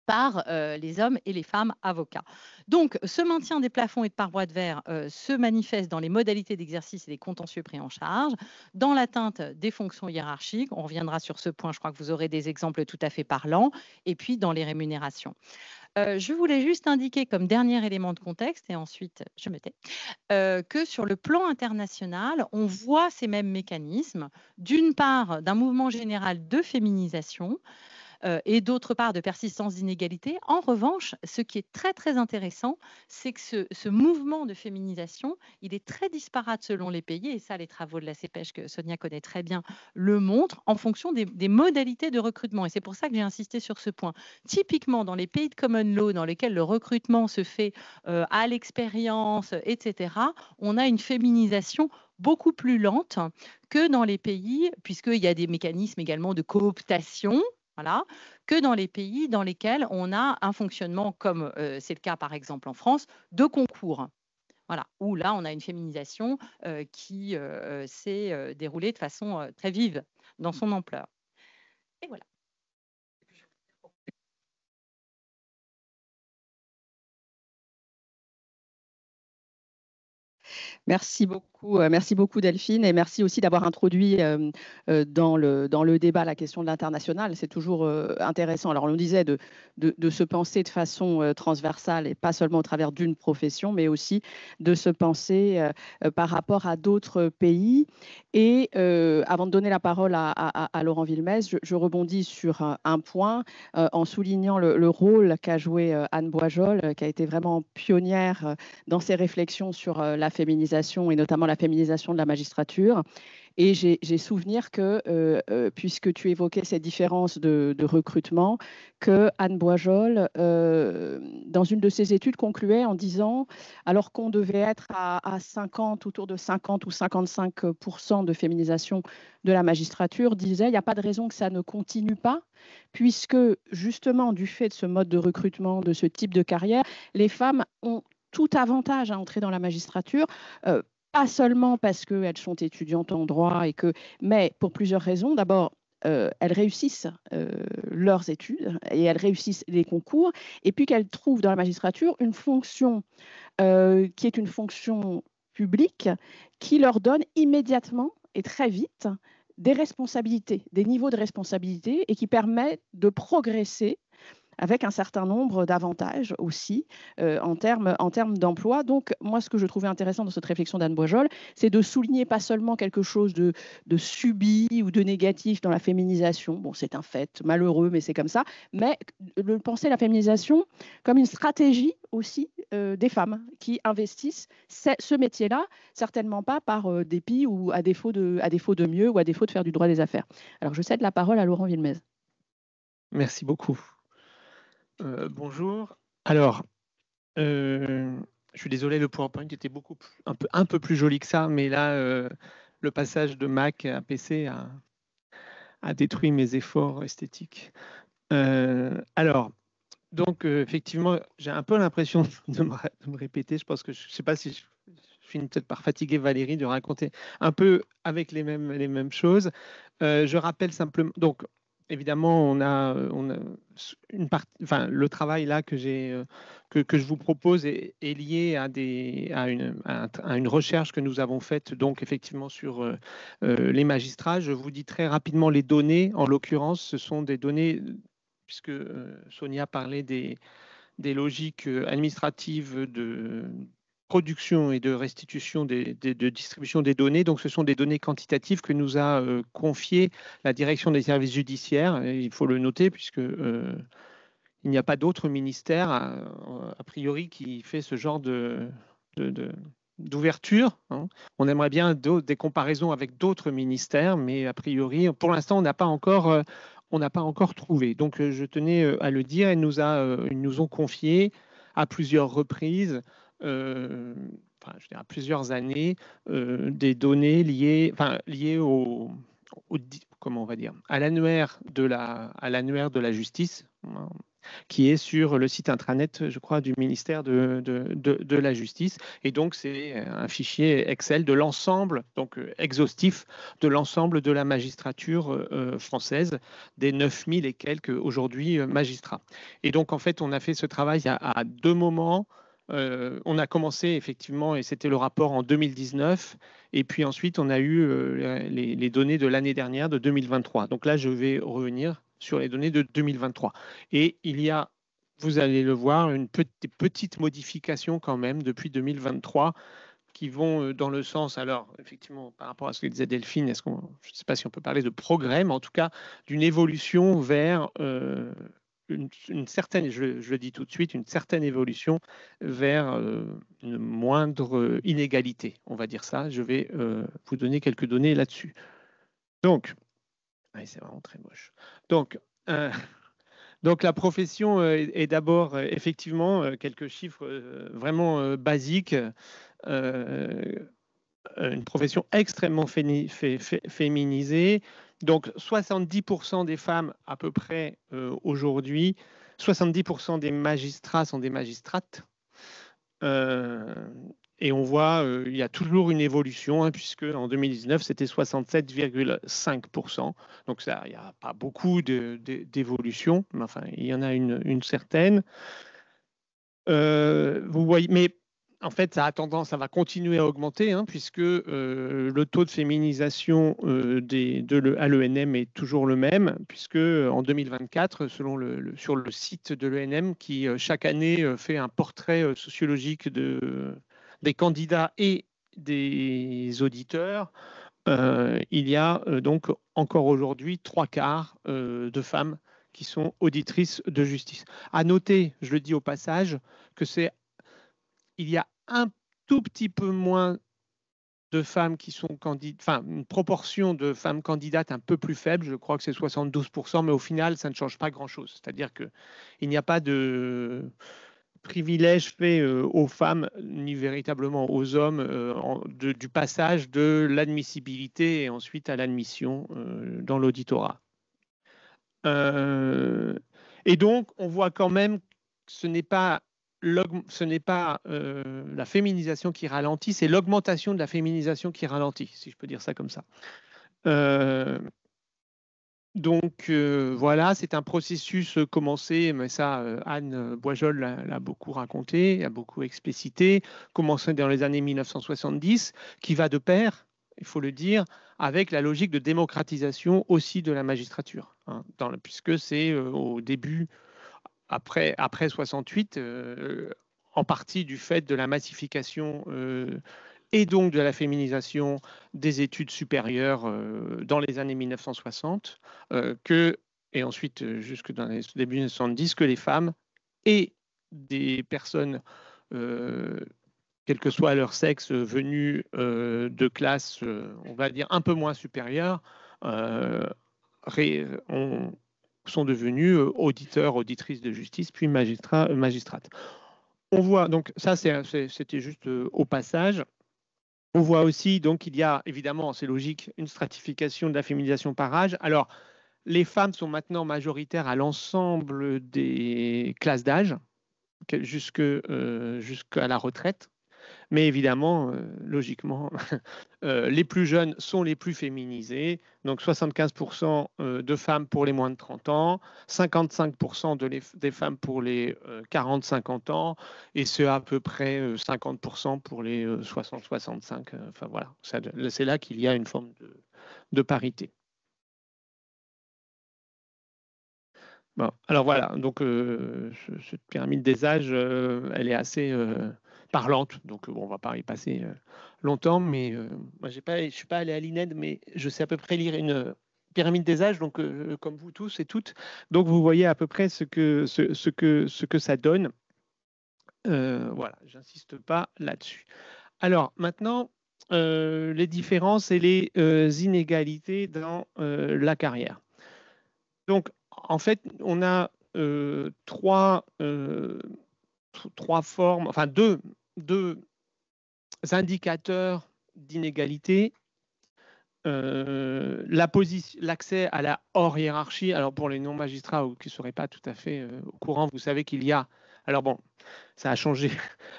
par les hommes et les femmes avocats. Donc, ce maintien des plafonds et de parois de verre se manifeste dans les modalités d'exercice et des contentieux pris en charge, dans l'atteinte des fonctions hiérarchiques, on reviendra sur ce point, je crois que vous aurez des exemples tout à fait parlants, et puis dans les rémunérations. Je voulais juste indiquer comme dernier élément de contexte, et ensuite je me tais, que sur le plan international, on voit ces mêmes mécanismes, d'une part d'un mouvement général de féminisation, et d'autre part de persistance d'inégalités. En revanche, ce qui est très très intéressant, c'est que ce mouvement de féminisation, il est très disparate selon les pays, et ça les travaux de la CPEJ que Sonia connaît très bien le montrent, en fonction des modalités de recrutement. Et c'est pour ça que j'ai insisté sur ce point. Typiquement, dans les pays de common law, dans lesquels le recrutement se fait à l'expérience, etc., on a une féminisation beaucoup plus lente que dans les pays, puisqu'il y a des mécanismes également de cooptation, voilà, que dans les pays dans lesquels on a un fonctionnement, comme c'est le cas par exemple en France, de concours. Voilà, où là, on a une féminisation qui s'est déroulée de façon très vive dans son ampleur. Et voilà. Merci beaucoup Delphine, et merci aussi d'avoir introduit dans le débat la question de l'international. C'est toujours intéressant. Alors on nous disait de se penser de façon transversale et pas seulement au travers d'une profession, mais aussi de se penser par rapport à d'autres pays. Et avant de donner la parole à Laurent Villemez, je rebondis sur un point en soulignant le rôle qu'a joué Anne Boisjol, qui a été vraiment pionnière dans ses réflexions sur la féminisation et notamment la féminisation de la magistrature. Et j'ai souvenir que, puisque tu évoquais ces différences de recrutement, que Anne Boisjol, dans une de ses études, concluait en disant, alors qu'on devait être à 50, autour de 50 ou 55% de féminisation de la magistrature, disait, il n'y a pas de raison que ça ne continue pas, puisque justement, du fait de ce mode de recrutement, de ce type de carrière, les femmes ont tout avantage à entrer dans la magistrature, pas seulement parce qu'elles sont étudiantes en droit, mais pour plusieurs raisons. D'abord, elles réussissent leurs études et elles réussissent les concours, et puis qu'elles trouvent dans la magistrature une fonction qui est une fonction publique qui leur donne immédiatement et très vite des responsabilités, des niveaux de responsabilité, et qui permettent de progresser avec un certain nombre d'avantages aussi en termes d'emploi. Donc, moi, ce que je trouvais intéressant dans cette réflexion d'Anne Boisjol, c'est de souligner pas seulement quelque chose de subi ou de négatif dans la féminisation. Bon, c'est un fait malheureux, mais c'est comme ça. Mais de penser la féminisation comme une stratégie aussi des femmes qui investissent ce métier-là, certainement pas par dépit ou à défaut de mieux, ou à défaut de faire du droit des affaires. Alors, je cède la parole à Laurent Villemez. Merci beaucoup. Bonjour. Alors, je suis désolé, le PowerPoint était un peu plus joli que ça, mais là, le passage de Mac à PC a détruit mes efforts esthétiques. Alors, donc, effectivement, j'ai un peu l'impression de me répéter. Je pense que je ne sais pas si je finis peut-être par fatiguer Valérie de raconter un peu avec les mêmes choses. Je rappelle simplement, donc, évidemment, on a une partie, enfin, le travail là que je vous propose est lié à une recherche que nous avons faite, donc effectivement sur les magistrats. Je vous dis très rapidement les données. En l'occurrence, ce sont des données, puisque Sonia parlait des logiques administratives de production et de restitution de distribution des données. Donc, ce sont des données quantitatives que nous a confiées la direction des services judiciaires. Et il faut le noter, puisque il n'y a pas d'autre ministère, a priori, qui fait ce genre d'ouverture. Hein. On aimerait bien des comparaisons avec d'autres ministères, mais a priori, pour l'instant, on n'a pas encore trouvé. Donc, je tenais à le dire. Ils nous ont confié à plusieurs reprises, à plusieurs années, des données liées comment on va dire, à l'annuaire de la justice, qui est sur le site intranet, je crois, du ministère de la Justice. Et donc, c'est un fichier Excel de l'ensemble, donc exhaustif, de l'ensemble de la magistrature française, des 9000 et quelques aujourd'hui magistrats. Et donc, en fait, on a fait ce travail à deux moments. On a commencé effectivement, et c'était le rapport en 2019, et puis ensuite on a eu les données de l'année dernière, de 2023. Donc là, je vais revenir sur les données de 2023. Et il y a, vous allez le voir, une petite modification quand même depuis 2023 qui vont dans le sens, alors effectivement, par rapport à ce que disait Delphine, je ne sais pas si on peut parler de progrès, mais en tout cas d'une évolution vers une certaine, je le dis tout de suite, une certaine évolution vers une moindre inégalité, on va dire ça. Je vais vous donner quelques données là-dessus. Donc, c'est vraiment très moche. Donc, la profession est d'abord effectivement quelques chiffres vraiment basiques. Une profession extrêmement féminisée. Donc 70% des femmes à peu près aujourd'hui, 70% des magistrats sont des magistrates. Et on voit, il y a toujours une évolution, hein, puisque en 2019, c'était 67,5%. Donc ça, il n'y a pas beaucoup d'évolution, mais enfin, il y en a une certaine. Vous voyez, mais en fait, ça va continuer à augmenter, hein, puisque le taux de féminisation à l'ENM est toujours le même, puisque en 2024, sur le site de l'ENM, qui chaque année fait un portrait sociologique des candidats et des auditeurs, il y a donc encore aujourd'hui 3/4 de femmes qui sont auditrices de justice. À noter, je le dis au passage, il y a un tout petit peu moins de femmes qui sont candidates, enfin une proportion de femmes candidates un peu plus faible, je crois que c'est 72%, mais au final, ça ne change pas grand-chose. C'est-à-dire qu'il n'y a pas de privilège fait aux femmes, ni véritablement aux hommes, du passage de l'admissibilité et ensuite à l'admission dans l'auditorat. Et donc, on voit quand même que ce n'est pas la féminisation qui ralentit, c'est l'augmentation de la féminisation qui ralentit, si je peux dire ça comme ça. Donc voilà, c'est un processus commencé, mais ça, Anne Boisjol l'a beaucoup raconté, a beaucoup explicité, commencé dans les années 1970, qui va de pair, il faut le dire, avec la logique de démocratisation aussi de la magistrature, hein, puisque c'est au début, après 68, en partie du fait de la massification et donc de la féminisation des études supérieures dans les années 1960, et ensuite jusque dans les débuts 1970, que les femmes et des personnes, quel que soit leur sexe, venues de classes, on va dire, un peu moins supérieures, sont devenues auditeurs, auditrices de justice, puis magistrates. On voit, donc ça c'était juste au passage. On voit aussi, donc, il y a évidemment, c'est logique, une stratification de la féminisation par âge. Alors, les femmes sont maintenant majoritaires à l'ensemble des classes d'âge, jusqu'à la retraite. Mais évidemment, logiquement, les plus jeunes sont les plus féminisés. Donc 75% de femmes pour les moins de 30 ans, 55% des femmes pour les 40-50 ans, et c'est à peu près 50% pour les 60-65. Enfin voilà, c'est là qu'il y a une forme de parité. Bon, alors voilà, donc cette pyramide des âges, elle est assez parlante, donc on ne va pas y passer longtemps, mais moi je ne suis pas allé à l'INED, mais je sais à peu près lire une pyramide des âges, donc comme vous tous et toutes, donc vous voyez à peu près ce que ça donne. Voilà, j'insiste pas là-dessus. Alors maintenant, les différences et les inégalités dans la carrière. Donc, en fait, on a trois formes, enfin deux indicateurs d'inégalité. L'accès à la hors hiérarchie. Alors pour les non-magistrats qui ne seraient pas tout à fait au courant, vous savez qu'il y a, alors bon, ça a changé,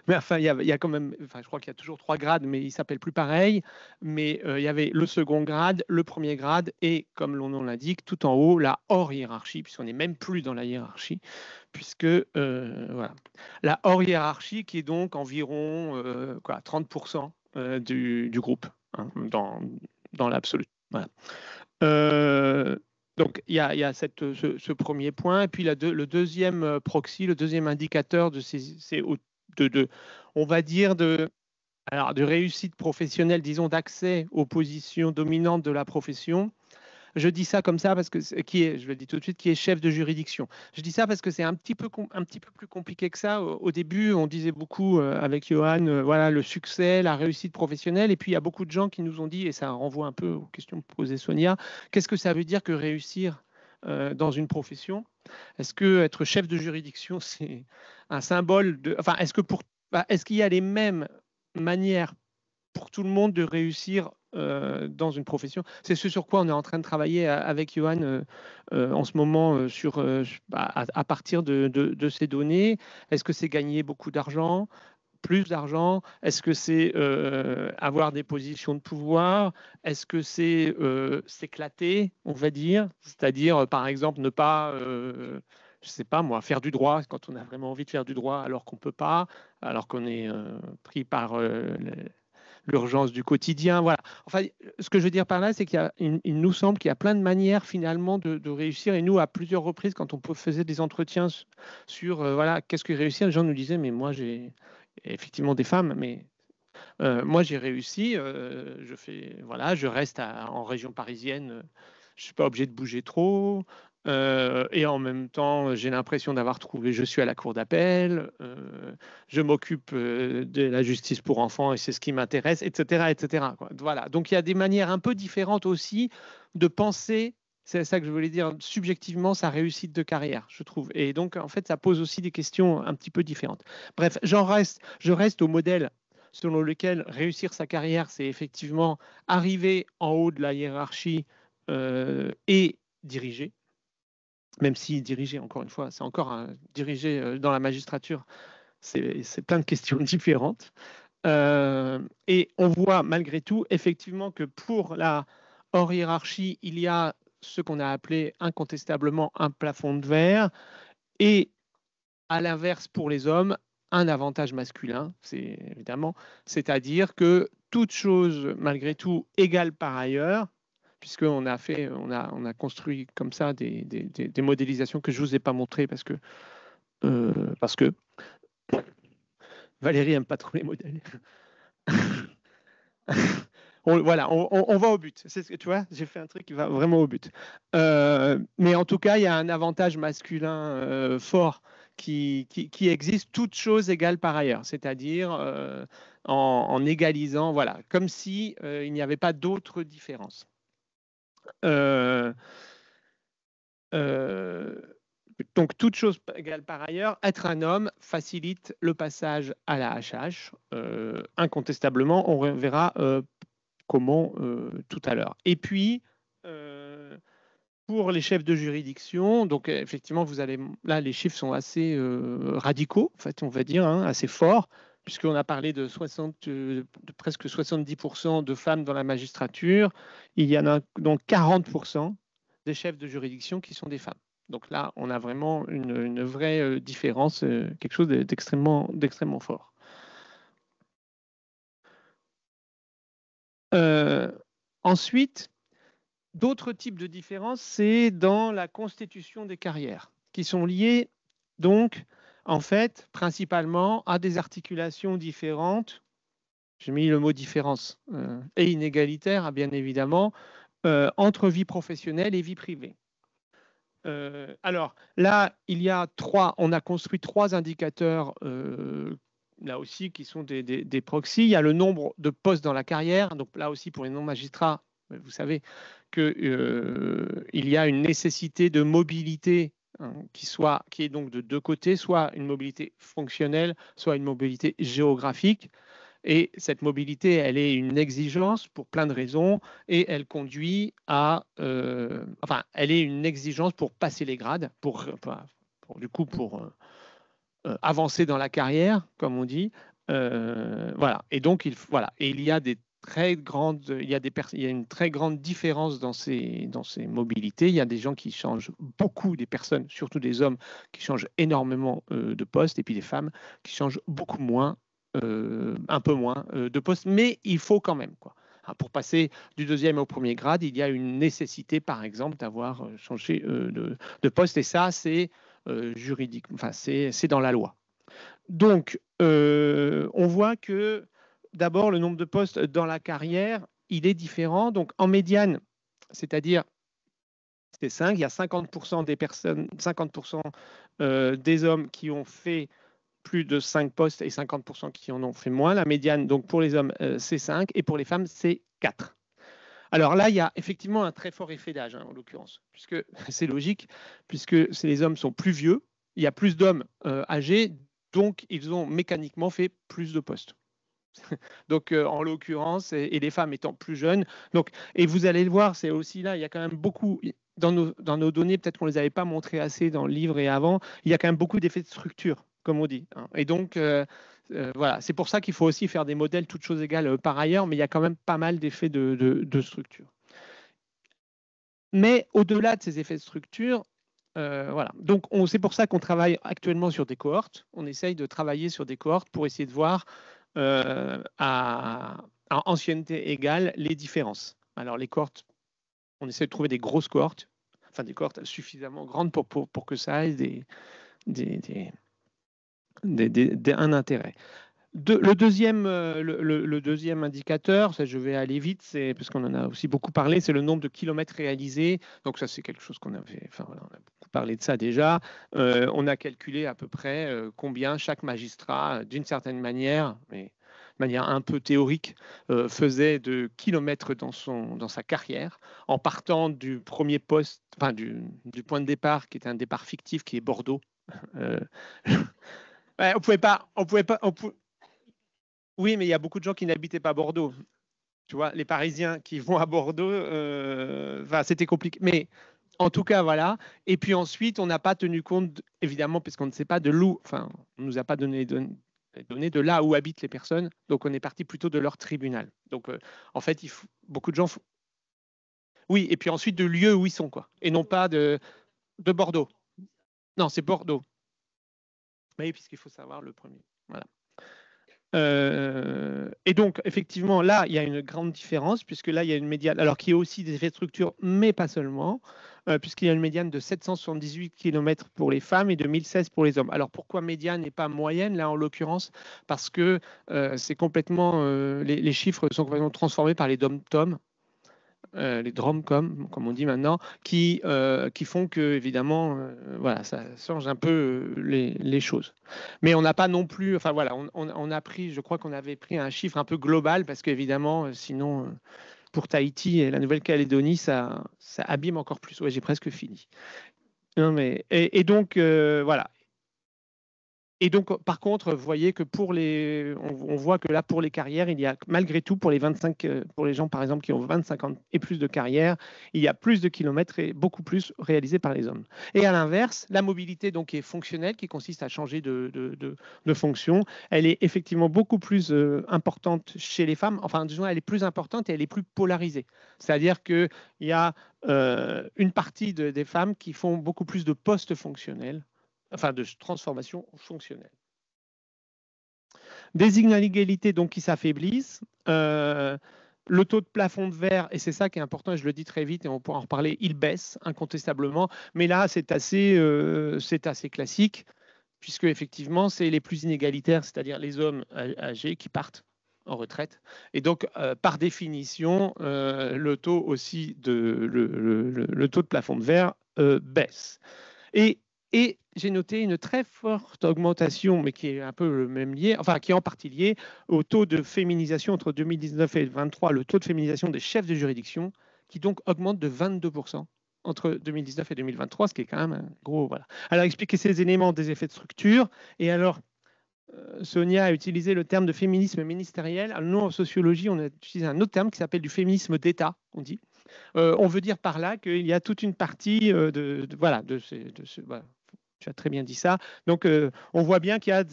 mais enfin il y a quand même, enfin je crois qu'il y a toujours 3 grades, mais ils ne s'appellent plus pareil, mais il y avait le second grade, le premier grade et, comme le nom l'indique, tout en haut, la hors hiérarchie, puisqu'on n'est même plus dans la hiérarchie, puisque voilà. La hors hiérarchie qui est donc environ 30% du groupe, hein, dans l'absolu. Voilà. Donc, il y a ce premier point. Et puis, le deuxième proxy, le deuxième indicateur on va dire, de réussite professionnelle, disons, d'accès aux positions dominantes de la profession. Je dis ça comme ça parce que je le dis tout de suite, qui est chef de juridiction. Je dis ça parce que c'est un petit peu plus compliqué que ça. Au début, on disait beaucoup avec Johan, voilà, le succès, la réussite professionnelle. Et puis, il y a beaucoup de gens qui nous ont dit, et ça renvoie un peu aux questions posées Sonia, qu'est-ce que ça veut dire que réussir dans une profession? Est-ce que être chef de juridiction, c'est un symbole de... Enfin, est-ce qu'il y a les mêmes manières pour tout le monde de réussir dans une profession? C'est ce sur quoi on est en train de travailler avec Johan en ce moment à partir de ces données. Est-ce que c'est gagner beaucoup d'argent, plus d'argent? Est-ce que c'est avoir des positions de pouvoir? Est-ce que c'est s'éclater, on va dire? C'est-à-dire, par exemple, ne pas je ne sais pas moi, faire du droit quand on a vraiment envie de faire du droit alors qu'on ne peut pas, alors qu'on est pris par l'urgence du quotidien. Voilà. Enfin, ce que je veux dire par là, c'est qu'il nous semble qu'il y a plein de manières finalement de réussir. Et nous, à plusieurs reprises, quand on faisait des entretiens sur voilà, qu'est-ce que réussir, les gens nous disaient, mais moi, j'ai effectivement des femmes, mais moi, j'ai réussi. Voilà, je reste en région parisienne. Je suis pas obligé de bouger trop. Et en même temps, j'ai l'impression d'avoir trouvé, je suis à la cour d'appel, je m'occupe de la justice pour enfants et c'est ce qui m'intéresse, etc., etc., quoi. Voilà. Donc il y a des manières un peu différentes aussi de penser, c'est ça que je voulais dire, subjectivement, sa réussite de carrière, je trouve. Et donc, en fait, ça pose aussi des questions un petit peu différentes. Bref, je reste au modèle selon lequel réussir sa carrière, c'est effectivement arriver en haut de la hiérarchie et diriger. Même si diriger, encore une fois, c'est encore diriger dans la magistrature, c'est plein de questions différentes. Et on voit malgré tout, effectivement, que pour la hors hiérarchie, il y a ce qu'on a appelé incontestablement un plafond de verre. Et à l'inverse, pour les hommes, un avantage masculin, c'est-à-dire que toute chose, malgré tout, égale par ailleurs, puisqu'on a construit comme ça des modélisations que je ne vous ai pas montrées parce que Valérie n'aime pas trop les modèles. Voilà, on va au but. C'est ce que tu vois, j'ai fait un truc qui va vraiment au but. Mais en tout cas, il y a un avantage masculin fort qui existe, toutes choses égales par ailleurs, c'est-à-dire en égalisant, voilà, comme si il n'y avait pas d'autres différences. Donc, toute chose égale par ailleurs, être un homme facilite le passage à la HH. Incontestablement, on verra comment tout à l'heure. Et puis, pour les chefs de juridiction, donc effectivement, là, les chiffres sont assez radicaux, en fait, on va dire, hein, assez forts, puisqu'on a parlé de presque 70% de femmes dans la magistrature. Il y en a donc 40% des chefs de juridiction qui sont des femmes. Donc là, on a vraiment une vraie différence, quelque chose d'extrêmement fort. Ensuite, d'autres types de différences, c'est dans la constitution des carrières, qui sont liées donc, en fait, principalement à des articulations différentes. J'ai mis le mot différence et inégalitaire, bien évidemment, entre vie professionnelle et vie privée. Alors là, on a construit 3 indicateurs là aussi qui sont des proxys. Il y a le nombre de postes dans la carrière. Donc là aussi, pour les non-magistrats, vous savez qu'il y a une nécessité de mobilité hein, qui est donc de 2 côtés, soit une mobilité fonctionnelle, soit une mobilité géographique. Et cette mobilité, elle est une exigence pour plein de raisons et elle conduit elle est une exigence pour passer les grades, pour avancer dans la carrière, comme on dit. Voilà. Et donc, il y a une très grande différence dans ces mobilités. Il y a des gens qui changent beaucoup, des personnes, surtout des hommes, qui changent énormément de poste, et puis des femmes qui changent beaucoup moins. Un peu moins de postes, mais il faut quand même. Pour passer du 2e au 1er grade, il y a une nécessité, par exemple, d'avoir changé de poste, et ça, c'est juridique, enfin, c'est dans la loi. Donc, on voit que, d'abord, le nombre de postes dans la carrière, il est différent. Donc, en médiane, c'est-à-dire, c'est 5, il y a 50% des personnes, 50% des hommes qui ont fait plus de 5 postes et 50% qui en ont fait moins. La médiane, donc pour les hommes, c'est 5 et pour les femmes, c'est 4. Alors là, il y a effectivement un très fort effet d'âge, hein, en l'occurrence, puisque c'est logique, puisque les hommes sont plus vieux, il y a plus d'hommes âgés, donc ils ont mécaniquement fait plus de postes. Donc en l'occurrence, et les femmes étant plus jeunes. Donc, et vous allez le voir, c'est aussi là, il y a quand même beaucoup, dans nos données, peut-être qu'on ne les avait pas montrées assez dans le livre et avant, il y a quand même beaucoup d'effets de structure, comme on dit. Hein. Et donc, voilà, c'est pour ça qu'il faut aussi faire des modèles toutes choses égales par ailleurs, mais il y a quand même pas mal d'effets de structure. Mais au-delà de ces effets de structure, Voilà. Donc, c'est pour ça qu'on travaille actuellement sur des cohortes. On essaye de travailler sur des cohortes pour essayer de voir à ancienneté égale les différences. Alors, les cohortes, on essaie de trouver des grosses cohortes, enfin des cohortes suffisamment grandes pour que ça ait un intérêt. Le deuxième indicateur, ça je vais aller vite, c'est parce qu'on en a aussi beaucoup parlé, c'est le nombre de kilomètres réalisés. Donc ça c'est quelque chose qu'on avait, enfin voilà, on a beaucoup parlé de ça déjà. On a calculé à peu près combien chaque magistrat, d'une certaine manière, mais de manière un peu théorique, faisait de kilomètres dans sa carrière, en partant du premier poste, enfin du point de départ qui est un départ fictif qui est Bordeaux. Ouais, on pouvait pas. Oui, mais il y a beaucoup de gens qui n'habitaient pas Bordeaux. Tu vois, les Parisiens qui vont à Bordeaux, c'était compliqué. Mais en tout cas, voilà. Et puis ensuite, on n'a pas tenu compte, évidemment, puisqu'on ne sait pas de l'où, enfin, on ne nous a pas donné les données de là où habitent les personnes. Donc, on est parti plutôt de leur tribunal. Donc, en fait, beaucoup de gens. Oui, et puis ensuite de lieux où ils sont, quoi. Et non pas de Bordeaux. Non, c'est Bordeaux. Oui, puisqu'il faut savoir le premier. Voilà. Et donc, effectivement, là, il y a une grande différence, puisque là, il y a une médiane, alors qu'il y a aussi des effets de structure, mais pas seulement, puisqu'il y a une médiane de 778 km pour les femmes et de 1016 pour les hommes. Alors, pourquoi médiane et pas moyenne, là, en l'occurrence? Parce que c'est complètement, les chiffres sont complètement transformés par les dom-tom, les dromcom, comme on dit maintenant, qui font que, évidemment, voilà, ça change un peu les choses. Mais on n'a pas non plus, enfin voilà, on a pris, je crois qu'on avait pris un chiffre un peu global, parce qu'évidemment, sinon, pour Tahiti et la Nouvelle-Calédonie, ça abîme encore plus. Ouais, j'ai presque fini. Non, mais, et donc, voilà. Et donc, par contre, vous voyez que on voit que là, pour les carrières, il y a malgré tout, pour les gens, par exemple, qui ont 25 ans et plus de carrière, il y a plus de kilomètres et beaucoup plus réalisés par les hommes. Et à l'inverse, la mobilité donc est fonctionnelle, qui consiste à changer de fonction, elle est effectivement beaucoup plus importante chez les femmes. Enfin, disons, elle est plus importante et elle est plus polarisée. C'est-à-dire qu'il y a une partie des femmes qui font beaucoup plus de postes fonctionnels, enfin de transformation fonctionnelle. Des inégalités donc qui s'affaiblissent. Le taux de plafond de verre, et c'est ça qui est important, et je le dis très vite et on pourra en reparler, il baisse incontestablement. Mais là, c'est assez classique, puisque effectivement, c'est les plus inégalitaires, c'est-à-dire les hommes âgés qui partent en retraite. Et donc, par définition, le taux aussi le taux de plafond de verre baisse. Et j'ai noté une très forte augmentation, mais qui est un peu le même lié, enfin qui est en partie liée au taux de féminisation entre 2019 et 2023, le taux de féminisation des chefs de juridiction, qui donc augmente de 22% entre 2019 et 2023, ce qui est quand même un gros. Voilà. Alors, expliquer ces éléments des effets de structure. Et alors, Sonia a utilisé le terme de féminisme ministériel. Alors, nous, en sociologie, on a utilisé un autre terme qui s'appelle du féminisme d'État, on dit. On veut dire par là qu'il y a toute une partie voilà. Tu as très bien dit ça. Donc, on voit bien qu'il y a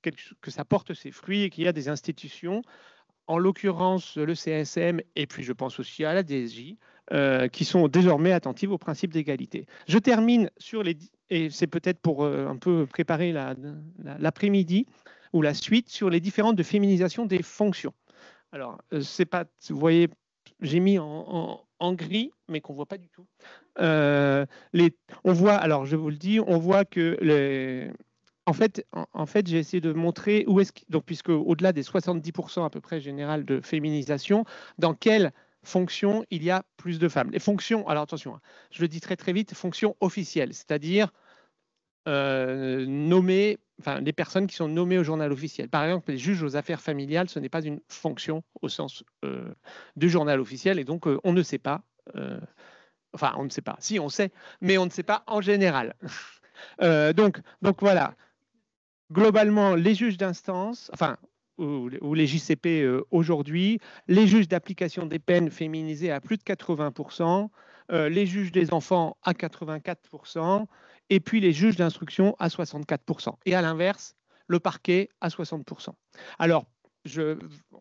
que ça porte ses fruits et qu'il y a des institutions, en l'occurrence le CSM, et puis je pense aussi à la DSJ, qui sont désormais attentives au principe d'égalité. Je termine sur et c'est peut-être pour un peu préparer l'après-midi ou la suite, sur les différentes de féminisation des fonctions. Alors, c'est pas, vous voyez, j'ai mis en gris, mais qu'on ne voit pas du tout. On voit, alors je vous le dis, on voit que en fait, j'ai essayé de montrer où est-ce donc puisque au-delà des 70% à peu près général de féminisation, dans quelle fonction il y a plus de femmes. Les fonctions, alors attention, je le dis très très vite, fonctions officielles, c'est-à-dire nommées, enfin les personnes qui sont nommées au journal officiel. Par exemple, les juges aux affaires familiales, ce n'est pas une fonction au sens du journal officiel, et donc on ne sait pas. Enfin, on ne sait pas. Si, on sait, mais on ne sait pas en général. Donc voilà. Globalement, les juges d'instance, enfin, ou les JCP aujourd'hui, les juges d'application des peines féminisés à plus de 80%, les juges des enfants à 84%, et puis les juges d'instruction à 64%. Et à l'inverse, le parquet à 60%. Alors,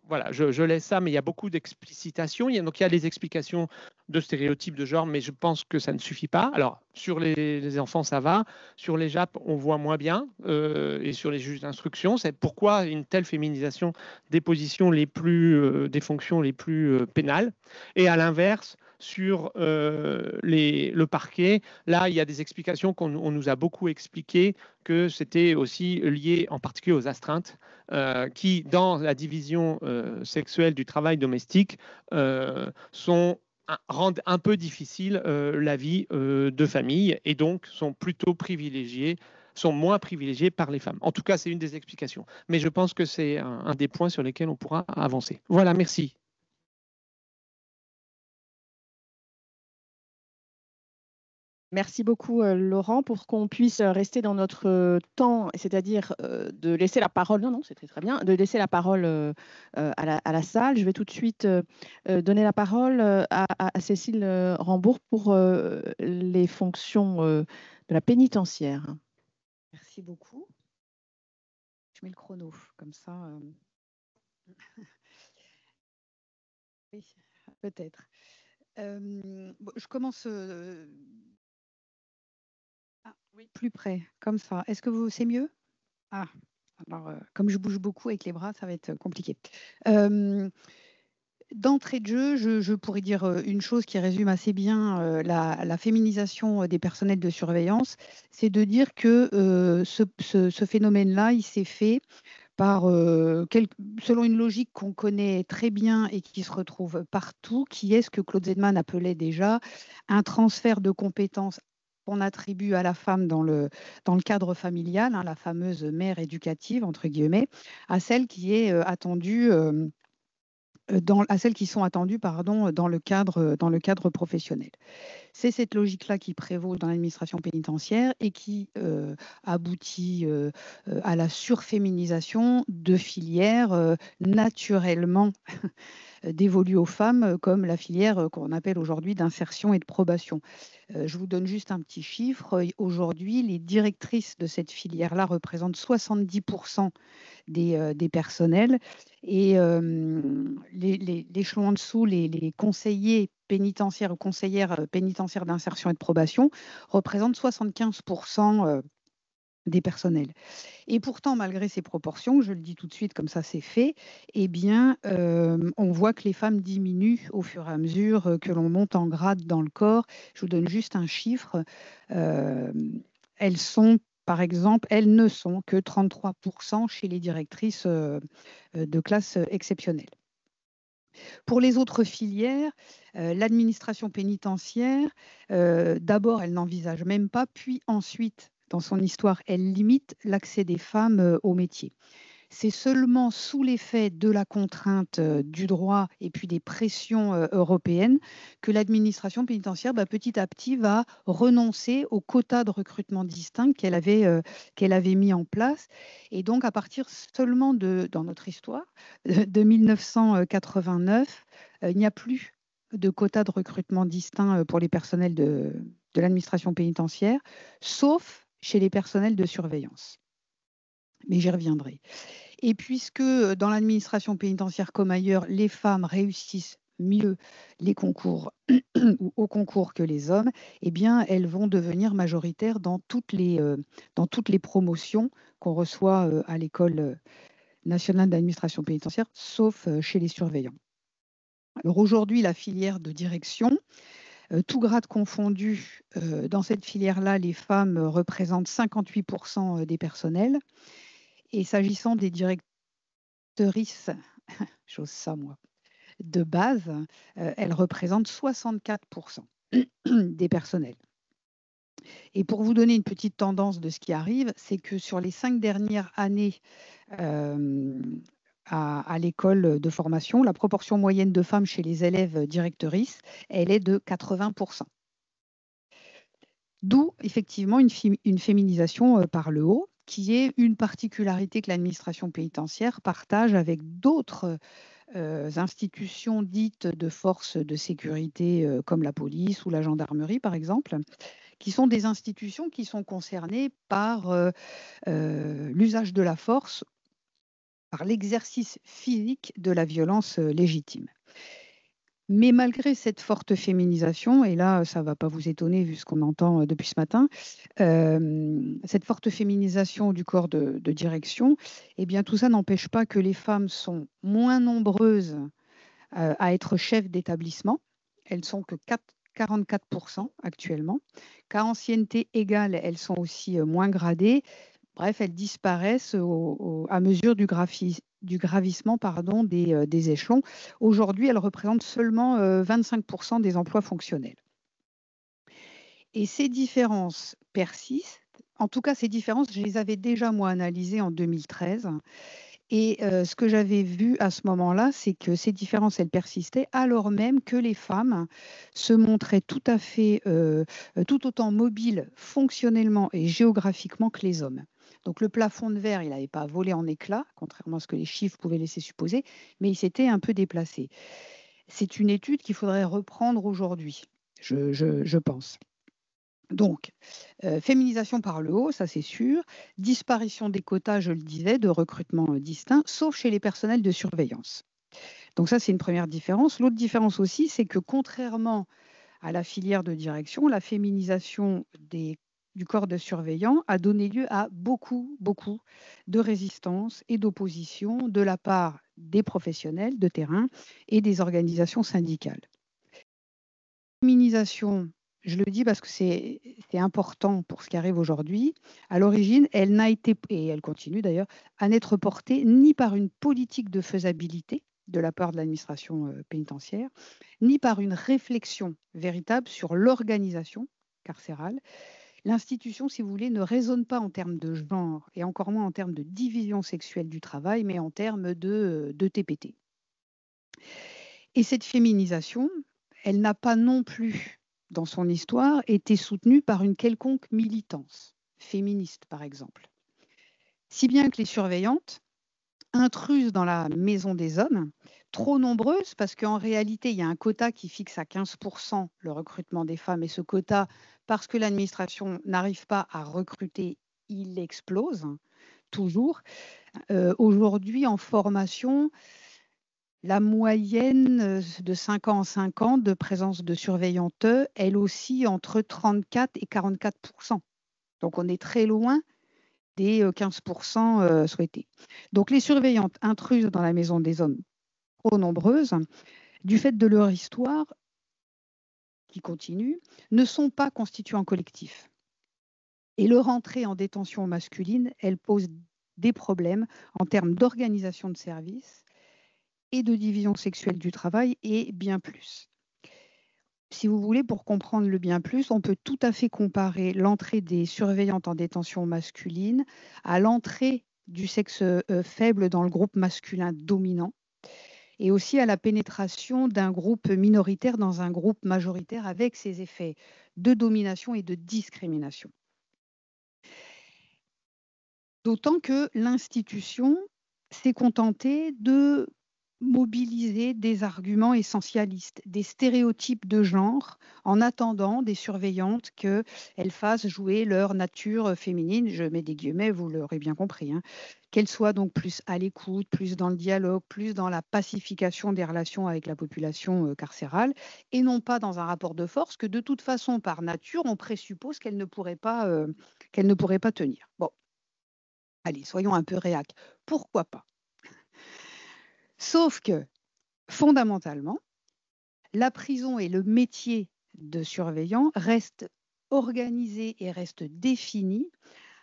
voilà, je laisse ça, mais il y a beaucoup d'explicitations. Donc, il y a des explications de stéréotypes de genre, mais je pense que ça ne suffit pas. Alors, sur les enfants, ça va. Sur les JAP, on voit moins bien. Et sur les juges d'instruction, c'est pourquoi une telle féminisation des positions des fonctions les plus pénales. Et à l'inverse, sur le parquet, là, il y a des explications qu'on nous a beaucoup expliquées, que c'était aussi lié en particulier aux astreintes qui, dans la division sexuelle du travail domestique, rendent un peu difficile la vie de famille et donc sont moins privilégiés par les femmes. En tout cas, c'est une des explications. Mais je pense que c'est un des points sur lesquels on pourra avancer. Voilà, merci. Merci beaucoup, Laurent, pour qu'on puisse rester dans notre temps, c'est-à-dire de laisser la parole. Non, c'est très, très bien, de laisser la parole à la salle. Je vais tout de suite donner la parole à Cécile Rambourg pour les fonctions de la pénitentiaire. Merci beaucoup. Je mets le chrono, comme ça. Oui, peut-être. Je commence plus près, comme ça. Est-ce que c'est mieux? Ah, alors, comme je bouge beaucoup avec les bras, ça va être compliqué. D'entrée de jeu, je pourrais dire une chose qui résume assez bien la féminisation des personnels de surveillance, c'est de dire que ce phénomène-là, il s'est fait par, selon une logique qu'on connaît très bien et qui se retrouve partout, qui est ce que Claude Zedman appelait déjà un transfert de compétences qu'on attribue à la femme dans le cadre familial, hein, la fameuse mère éducative, entre guillemets, à celle qui est attendue. À celles qui sont attendues dans le cadre professionnel. C'est cette logique-là qui prévaut dans l'administration pénitentiaire et qui aboutit à la surféminisation de filières naturellement dévolues aux femmes, comme la filière qu'on appelle aujourd'hui d'insertion et de probation. Je vous donne juste un petit chiffre. Aujourd'hui, les directrices de cette filière-là représentent 70% des personnels. Et l'échelon en dessous, les conseillers pénitentiaires ou conseillères pénitentiaires d'insertion et de probation représentent 75% des personnels. Et pourtant, malgré ces proportions, je le dis tout de suite comme ça c'est fait, eh bien, on voit que les femmes diminuent au fur et à mesure que l'on monte en grade dans le corps. Je vous donne juste un chiffre. Elles sont par exemple, elles ne sont que 33% chez les directrices de classe exceptionnelle. Pour les autres filières, l'administration pénitentiaire, d'abord, elle n'envisage même pas, puis ensuite, dans son histoire, elle limite l'accès des femmes au métier. C'est seulement sous l'effet de la contrainte du droit et puis des pressions européennes que l'administration pénitentiaire, petit à petit, va renoncer aux quotas de recrutement distincts qu'elle avait mis en place. Et donc, à partir seulement dans notre histoire, de 1989, il n'y a plus de quotas de recrutement distincts pour les personnels de l'administration pénitentiaire, sauf chez les personnels de surveillance. Mais j'y reviendrai. Et puisque dans l'administration pénitentiaire comme ailleurs, les femmes réussissent mieux les concours ou au concours que les hommes, eh bien, elles vont devenir majoritaires dans toutes les promotions qu'on reçoit à l'École nationale d'administration pénitentiaire, sauf chez les surveillants. Alors aujourd'hui, la filière de direction, tout grade confondu, dans cette filière-là, les femmes représentent 58% des personnels. Et s'agissant des directrices, j'ose ça moi, de base, elles représentent 64% des personnels. Et pour vous donner une petite tendance de ce qui arrive, c'est que sur les 5 dernières années à l'école de formation, la proportion moyenne de femmes chez les élèves directrices, elle est de 80%. D'où effectivement une féminisation par le haut, qui est une particularité que l'administration pénitentiaire partage avec d'autres institutions dites de forces de sécurité comme la police ou la gendarmerie, par exemple, qui sont des institutions qui sont concernées par l'usage de la force par l'exercice physique de la violence légitime. Mais malgré cette forte féminisation, et là, ça ne va pas vous étonner vu ce qu'on entend depuis ce matin, cette forte féminisation du corps de direction, eh bien, tout ça n'empêche pas que les femmes sont moins nombreuses à être chefs d'établissement. Elles sont que 44% actuellement. Qu'à ancienneté égale, elles sont aussi moins gradées. Bref, elles disparaissent à mesure du gravissement des échelons. Aujourd'hui, elles représentent seulement 25% des emplois fonctionnels. Et ces différences persistent. En tout cas, ces différences, je les avais déjà, moi, analysées en 2013. Et ce que j'avais vu à ce moment-là, c'est que ces différences, elles persistaient, alors même que les femmes se montraient tout à fait, tout autant mobiles fonctionnellement et géographiquement que les hommes. Donc le plafond de verre, il n'avait pas volé en éclats, contrairement à ce que les chiffres pouvaient laisser supposer, mais il s'était un peu déplacé. C'est une étude qu'il faudrait reprendre aujourd'hui, je pense. Donc, féminisation par le haut, ça c'est sûr. Disparition des quotas, je le disais, de recrutement distinct, sauf chez les personnels de surveillance. Donc ça, c'est une première différence. L'autre différence aussi, c'est que contrairement à la filière de direction, la féminisation du corps de surveillants a donné lieu à beaucoup de résistance et d'opposition de la part des professionnels de terrain et des organisations syndicales. Féminisation, je le dis parce que c'est important pour ce qui arrive aujourd'hui. À l'origine, elle n'a été, et elle continue d'ailleurs, à n'être portée ni par une politique de faisabilité de la part de l'administration pénitentiaire, ni par une réflexion véritable sur l'organisation carcérale. L'institution, si vous voulez, ne raisonne pas en termes de genre et encore moins en termes de division sexuelle du travail, mais en termes de TPT. Et cette féminisation, elle n'a pas non plus, dans son histoire, été soutenue par une quelconque militance féministe, par exemple. Si bien que les surveillantes, intruses dans la maison des hommes, trop nombreuses, parce qu'en réalité, il y a un quota qui fixe à 15% le recrutement des femmes, et ce quota, parce que l'administration n'arrive pas à recruter, il explose, toujours. Aujourd'hui, en formation, la moyenne de 5 ans en 5 ans de présence de surveillantes, elle aussi entre 34 et 44%. Donc on est très loin des 15% souhaités. Donc les surveillantes intruses dans la maison des hommes, trop nombreuses, du fait de leur histoire qui continue, ne sont pas constituées en collectif. Et leur entrée en détention masculine, elle pose des problèmes en termes d'organisation de service et de division sexuelle du travail et bien plus. Si vous voulez, pour comprendre le bien plus, on peut tout à fait comparer l'entrée des surveillantes en détention masculine à l'entrée du sexe faible dans le groupe masculin dominant et aussi à la pénétration d'un groupe minoritaire dans un groupe majoritaire avec ses effets de domination et de discrimination. D'autant que l'institution s'est contentée de mobiliser des arguments essentialistes, des stéréotypes de genre, en attendant des surveillantes qu'elles fassent jouer leur nature féminine, je mets des guillemets, vous l'aurez bien compris, qu'elles soient donc plus à l'écoute, plus dans le dialogue, plus dans la pacification des relations avec la population carcérale, et non pas dans un rapport de force que de toute façon, par nature, on présuppose qu'elles ne pourraient pas tenir. Bon, allez, soyons un peu réac. Pourquoi pas ? Sauf que, fondamentalement, la prison et le métier de surveillant restent organisés et restent définis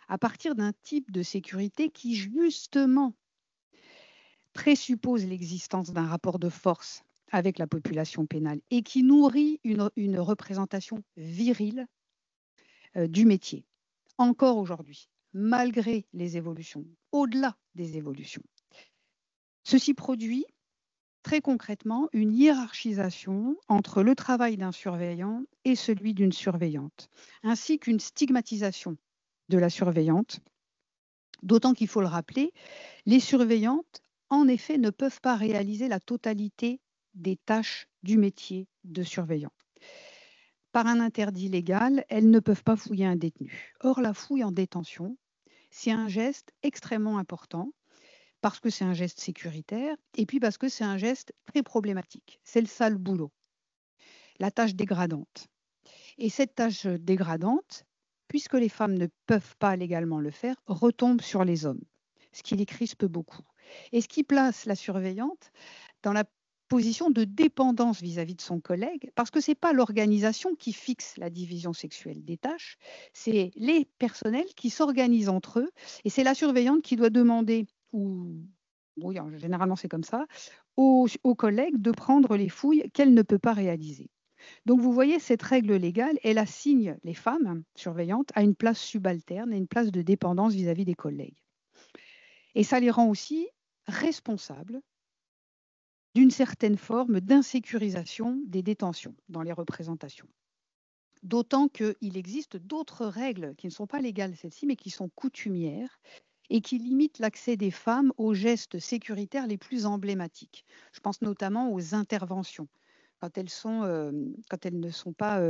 à partir d'un type de sécurité qui, justement, présuppose l'existence d'un rapport de force avec la population pénale et qui nourrit une représentation virile du métier, encore aujourd'hui, malgré les évolutions, au-delà des évolutions. Ceci produit très concrètement une hiérarchisation entre le travail d'un surveillant et celui d'une surveillante, ainsi qu'une stigmatisation de la surveillante, d'autant qu'il faut le rappeler, les surveillantes, en effet, ne peuvent pas réaliser la totalité des tâches du métier de surveillant. Par un interdit légal, elles ne peuvent pas fouiller un détenu. Or, la fouille en détention, c'est un geste extrêmement important parce que c'est un geste sécuritaire, et puis parce que c'est un geste très problématique. C'est le sale boulot, la tâche dégradante. Et cette tâche dégradante, puisque les femmes ne peuvent pas légalement le faire, retombe sur les hommes, ce qui les crispe beaucoup. Et ce qui place la surveillante dans la position de dépendance vis-à-vis de son collègue, parce que ce n'est pas l'organisation qui fixe la division sexuelle des tâches, c'est les personnels qui s'organisent entre eux, et c'est la surveillante qui doit demander, ou oui, généralement c'est comme ça, aux collègues de prendre les fouilles qu'elle ne peut pas réaliser. Donc vous voyez, cette règle légale, elle assigne les femmes surveillantes à une place subalterne et une place de dépendance vis-à-vis des collègues. Et ça les rend aussi responsables d'une certaine forme d'insécurisation des détentions dans les représentations. D'autant qu'il existe d'autres règles qui ne sont pas légales, celles-ci, mais qui sont coutumières et qui limitent l'accès des femmes aux gestes sécuritaires les plus emblématiques. Je pense notamment aux interventions, quand elles ne sont pas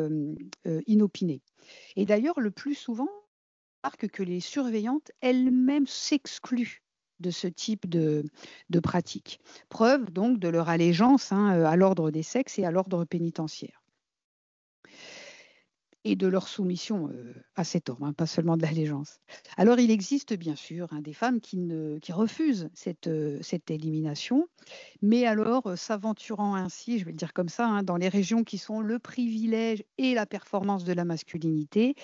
inopinées. Et d'ailleurs, le plus souvent, on remarque que les surveillantes elles-mêmes s'excluent de ce type de pratique. Preuve donc de leur allégeance à l'ordre des sexes et à l'ordre pénitentiaire. Et de leur soumission à cet ordre, pas seulement de l'allégeance. Alors il existe bien sûr des femmes qui refusent cette élimination, mais alors s'aventurant ainsi, je vais le dire comme ça, dans les régions qui sont le privilège et la performance de la masculinité,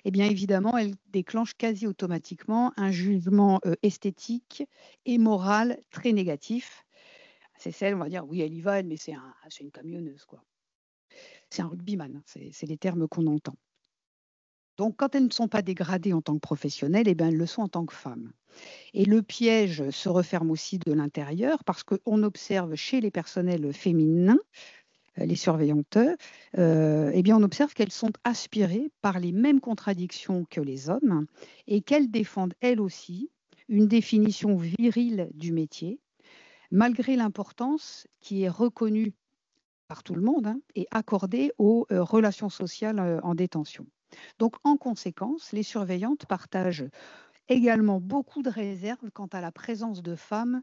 eh bien évidemment, elles déclenchent quasi automatiquement un jugement esthétique et moral très négatif. C'est celle, on va dire, oui, elle y va, mais c'est une camionneuse, quoi. C'est un rugbyman, c'est les termes qu'on entend. Donc, quand elles ne sont pas dégradées en tant que professionnelles, eh bien, elles le sont en tant que femmes. Et le piège se referme aussi de l'intérieur parce qu'on observe chez les personnels féminins, les surveillantes, eh bien, on observe qu'elles sont aspirées par les mêmes contradictions que les hommes et qu'elles défendent elles aussi une définition virile du métier, malgré l'importance qui est reconnue par tout le monde et accordée aux relations sociales en détention. Donc, en conséquence, les surveillantes partagent également beaucoup de réserves quant à la présence de femmes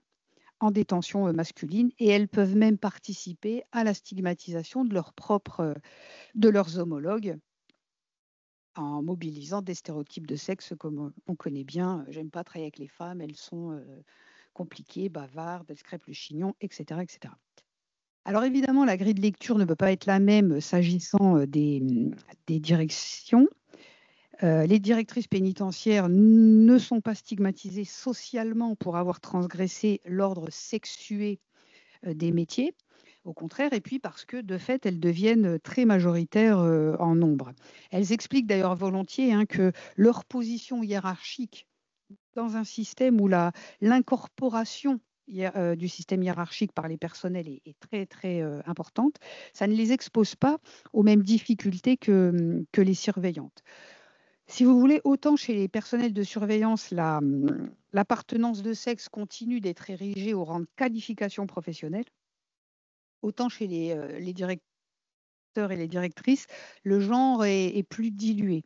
en détention masculine et elles peuvent même participer à la stigmatisation de leurs homologues en mobilisant des stéréotypes de sexe comme on connaît bien. J'aime pas travailler avec les femmes, elles sont compliquées, bavardes, elles se crêpent le chignon, etc., etc. Alors évidemment, la grille de lecture ne peut pas être la même s'agissant des directions. Les directrices pénitentiaires ne sont pas stigmatisées socialement pour avoir transgressé l'ordre sexué des métiers, au contraire, et puis parce que de fait, elles deviennent très majoritaires en nombre. Elles expliquent d'ailleurs volontiers que leur position hiérarchique dans un système où l'incorporation du système hiérarchique par les personnels est très, très importante, ça ne les expose pas aux mêmes difficultés que les surveillantes. Si vous voulez, autant chez les personnels de surveillance, l'appartenance de sexe continue d'être érigée au rang de qualification professionnelle, autant chez les directeurs et les directrices, le genre est plus dilué,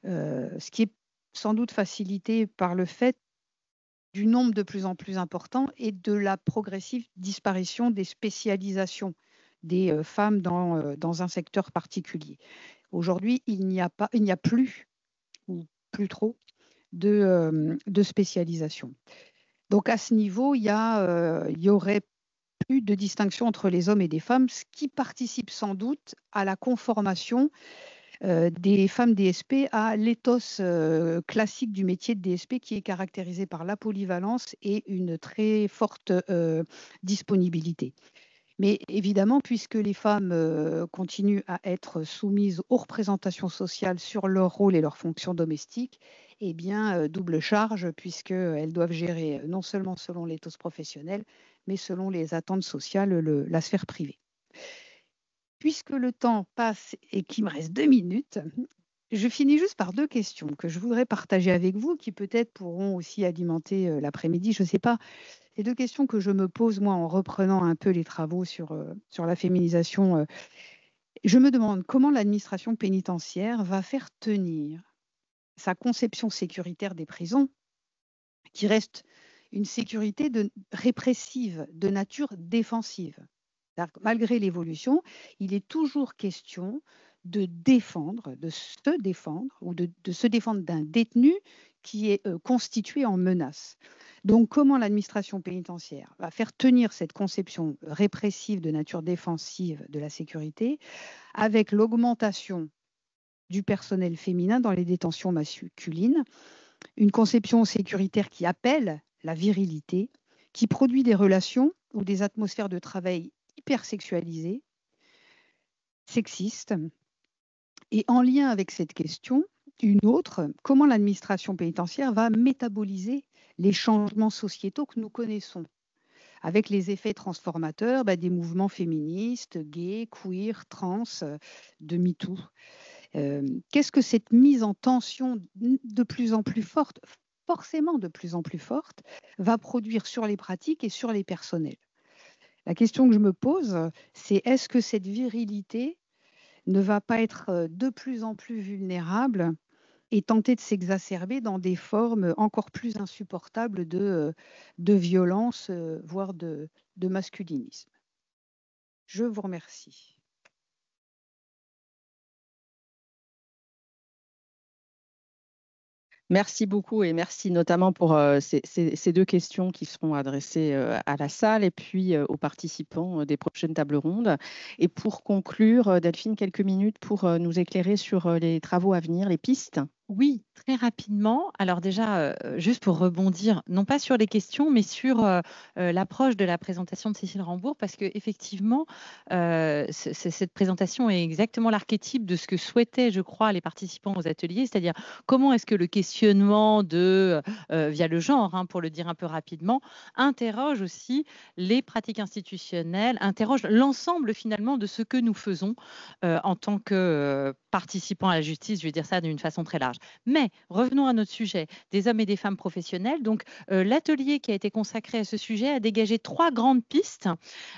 ce qui est sans doute facilité par le fait du nombre de plus en plus important et de la progressive disparition des spécialisations des femmes dans un secteur particulier. Aujourd'hui, il n'y a plus ou plus trop de spécialisation. Donc à ce niveau, il y aurait plus de distinction entre les hommes et des femmes, ce qui participe sans doute à la conformation des femmes DSP à l'éthos classique du métier de DSP qui est caractérisé par la polyvalence et une très forte disponibilité. Mais évidemment, puisque les femmes continuent à être soumises aux représentations sociales sur leur rôle et leurs fonctions domestiques, eh bien, double charge, puisqu'elles doivent gérer non seulement selon l'éthos professionnel, mais selon les attentes sociales, la sphère privée. Puisque le temps passe et qu'il me reste 2 minutes, je finis juste par 2 questions que je voudrais partager avec vous, qui peut-être pourront aussi alimenter l'après-midi, je ne sais pas. Les 2 questions que je me pose, moi, en reprenant un peu les travaux sur la féminisation, je me demande comment l'administration pénitentiaire va faire tenir sa conception sécuritaire des prisons, qui reste une sécurité répressive, de nature défensive. Malgré l'évolution, il est toujours question de défendre, de se défendre ou de se défendre d'un détenu qui est constitué en menace. Donc, comment l'administration pénitentiaire va faire tenir cette conception répressive de nature défensive de la sécurité avec l'augmentation du personnel féminin dans les détentions masculines, une conception sécuritaire qui appelle la virilité, qui produit des relations ou des atmosphères de travail hypersexualisées, sexistes. Et en lien avec cette question, une autre, comment l'administration pénitentiaire va métaboliser les changements sociétaux que nous connaissons, avec les effets transformateurs des mouvements féministes, gays, queer, trans, de MeToo. Qu'est-ce que cette mise en tension de plus en plus forte, forcément de plus en plus forte, va produire sur les pratiques et sur les personnels? La question que je me pose, c'est est-ce que cette virilité ne va pas être de plus en plus vulnérable et tenter de s'exacerber dans des formes encore plus insupportables de violence, voire de masculinisme? Je vous remercie. Merci beaucoup et merci notamment pour ces deux questions qui seront adressées à la salle et puis aux participants des prochaines tables rondes. Et pour conclure, Delphine, quelques minutes pour nous éclairer sur les travaux à venir, les pistes. Oui, très rapidement. Alors déjà, juste pour rebondir, non pas sur les questions, mais sur l'approche de la présentation de Cécile Rambourg, parce qu'effectivement, cette présentation est exactement l'archétype de ce que souhaitaient, je crois, les participants aux ateliers, c'est-à-dire comment est-ce que le questionnement via le genre, pour le dire un peu rapidement, interroge aussi les pratiques institutionnelles, interroge l'ensemble finalement de ce que nous faisons en tant que participants à la justice, je vais dire ça d'une façon très large. Mais revenons à notre sujet, des hommes et des femmes professionnels. Donc, l'atelier qui a été consacré à ce sujet a dégagé 3 grandes pistes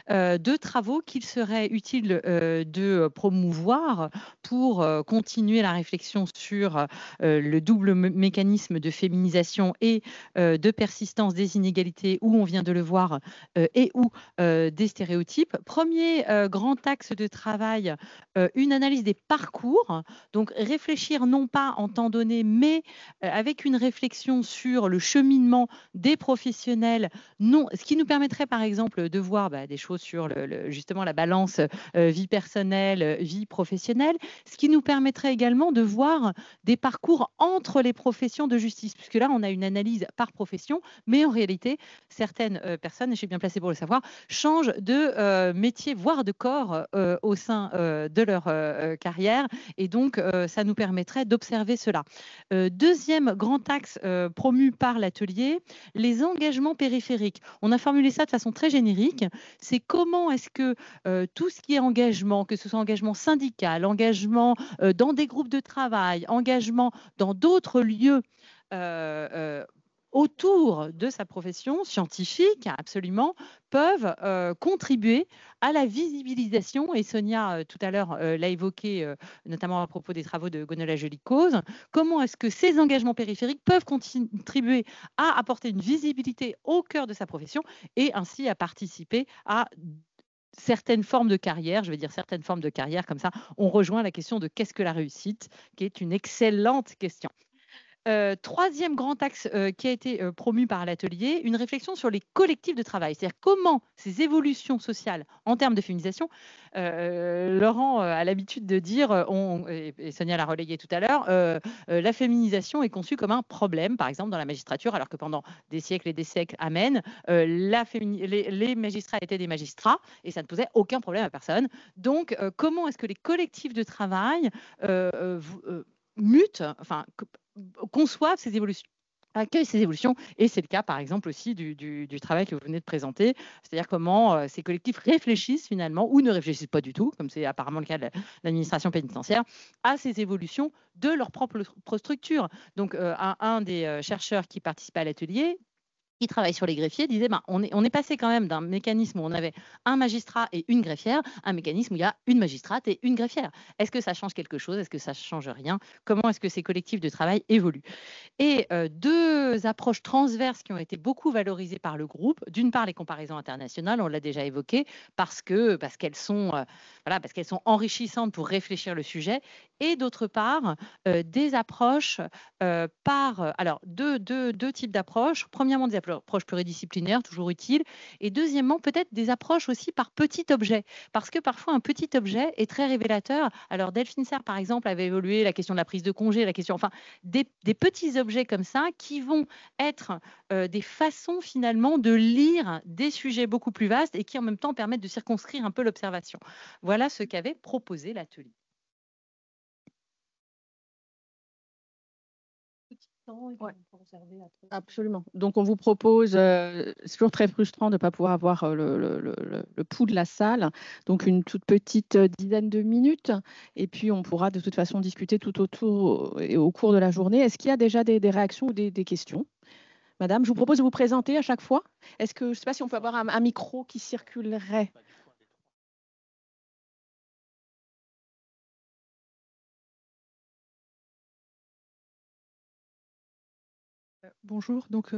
de travaux qu'il serait utile de promouvoir pour continuer la réflexion sur le double mécanisme de féminisation et de persistance des inégalités, où on vient de le voir, et ou des stéréotypes. Premier grand axe de travail, une analyse des parcours. Donc, réfléchir non pas en temps donné, mais avec une réflexion sur le cheminement des professionnels, ce qui nous permettrait par exemple de voir des choses sur justement la balance vie personnelle, vie professionnelle, ce qui nous permettrait également de voir des parcours entre les professions de justice, puisque là on a une analyse par profession, mais en réalité certaines personnes, et je suis bien placée pour le savoir, changent de métier, voire de corps au sein de leur carrière, et donc ça nous permettrait d'observer cela. Deuxième grand axe promu par l'atelier, les engagements périphériques. On a formulé ça de façon très générique. C'est comment est-ce que tout ce qui est engagement, que ce soit engagement syndical, engagement dans des groupes de travail, engagement dans d'autres lieux autour de sa profession scientifique, absolument, peuvent contribuer à la visibilisation, et Sonia tout à l'heure l'a évoqué, notamment à propos des travaux de Gwenola Joly-Coz, comment est-ce que ces engagements périphériques peuvent contribuer à apporter une visibilité au cœur de sa profession et ainsi à participer à certaines formes de carrière, je vais dire certaines formes de carrière, comme ça on rejoint la question de qu'est-ce que la réussite, qui est une excellente question. Troisième grand axe qui a été promu par l'atelier, une réflexion sur les collectifs de travail, c'est-à-dire comment ces évolutions sociales en termes de féminisation, Laurent a l'habitude de dire, et Sonia l'a relayé tout à l'heure, la féminisation est conçue comme un problème, par exemple dans la magistrature, alors que pendant des siècles et des siècles, amen, les magistrats étaient des magistrats et ça ne posait aucun problème à personne. Donc, comment est-ce que les collectifs de travail mutent, conçoivent ces évolutions, accueillent ces évolutions, et c'est le cas par exemple aussi du travail que vous venez de présenter, c'est-à-dire comment ces collectifs réfléchissent finalement, ou ne réfléchissent pas du tout, comme c'est apparemment le cas de l'administration pénitentiaire, à ces évolutions de leur propre structure. Donc un des chercheurs qui participait à l'atelier qui travaille sur les greffiers disait on est passé quand même d'un mécanisme où on avait un magistrat et une greffière à un mécanisme où il y a une magistrate et une greffière. Est-ce que ça change quelque chose? Est-ce que ça ne change rien? Comment est-ce que ces collectifs de travail évoluent? Et deux approches transverses qui ont été beaucoup valorisées par le groupe. D'une part, les comparaisons internationales, on l'a déjà évoqué, parce qu'elles sont enrichissantes pour réfléchir le sujet. Et d'autre part, des approches alors deux types d'approches. Premièrement, des approches pluridisciplinaires, toujours utiles. Et deuxièmement, peut-être des approches aussi par petit objet, parce que parfois un petit objet est très révélateur. Alors Delphine Serre, par exemple, avait évolué la question de la prise de congé, la question, enfin, des petits objets comme ça qui vont être des façons finalement de lire des sujets beaucoup plus vastes et qui en même temps permettent de circonscrire un peu l'observation. Voilà ce qu'avait proposé l'atelier. Ouais. Absolument. Donc, on vous propose, c'est toujours très frustrant de ne pas pouvoir avoir le pouls de la salle, donc une toute petite dizaine de minutes, et puis on pourra de toute façon discuter tout autour et au cours de la journée. Est-ce qu'il y a déjà des réactions ou des questions? Madame, je vous propose de vous présenter à chaque fois. Est-ce que, je ne sais pas si on peut avoir un micro qui circulerait? Bonjour, donc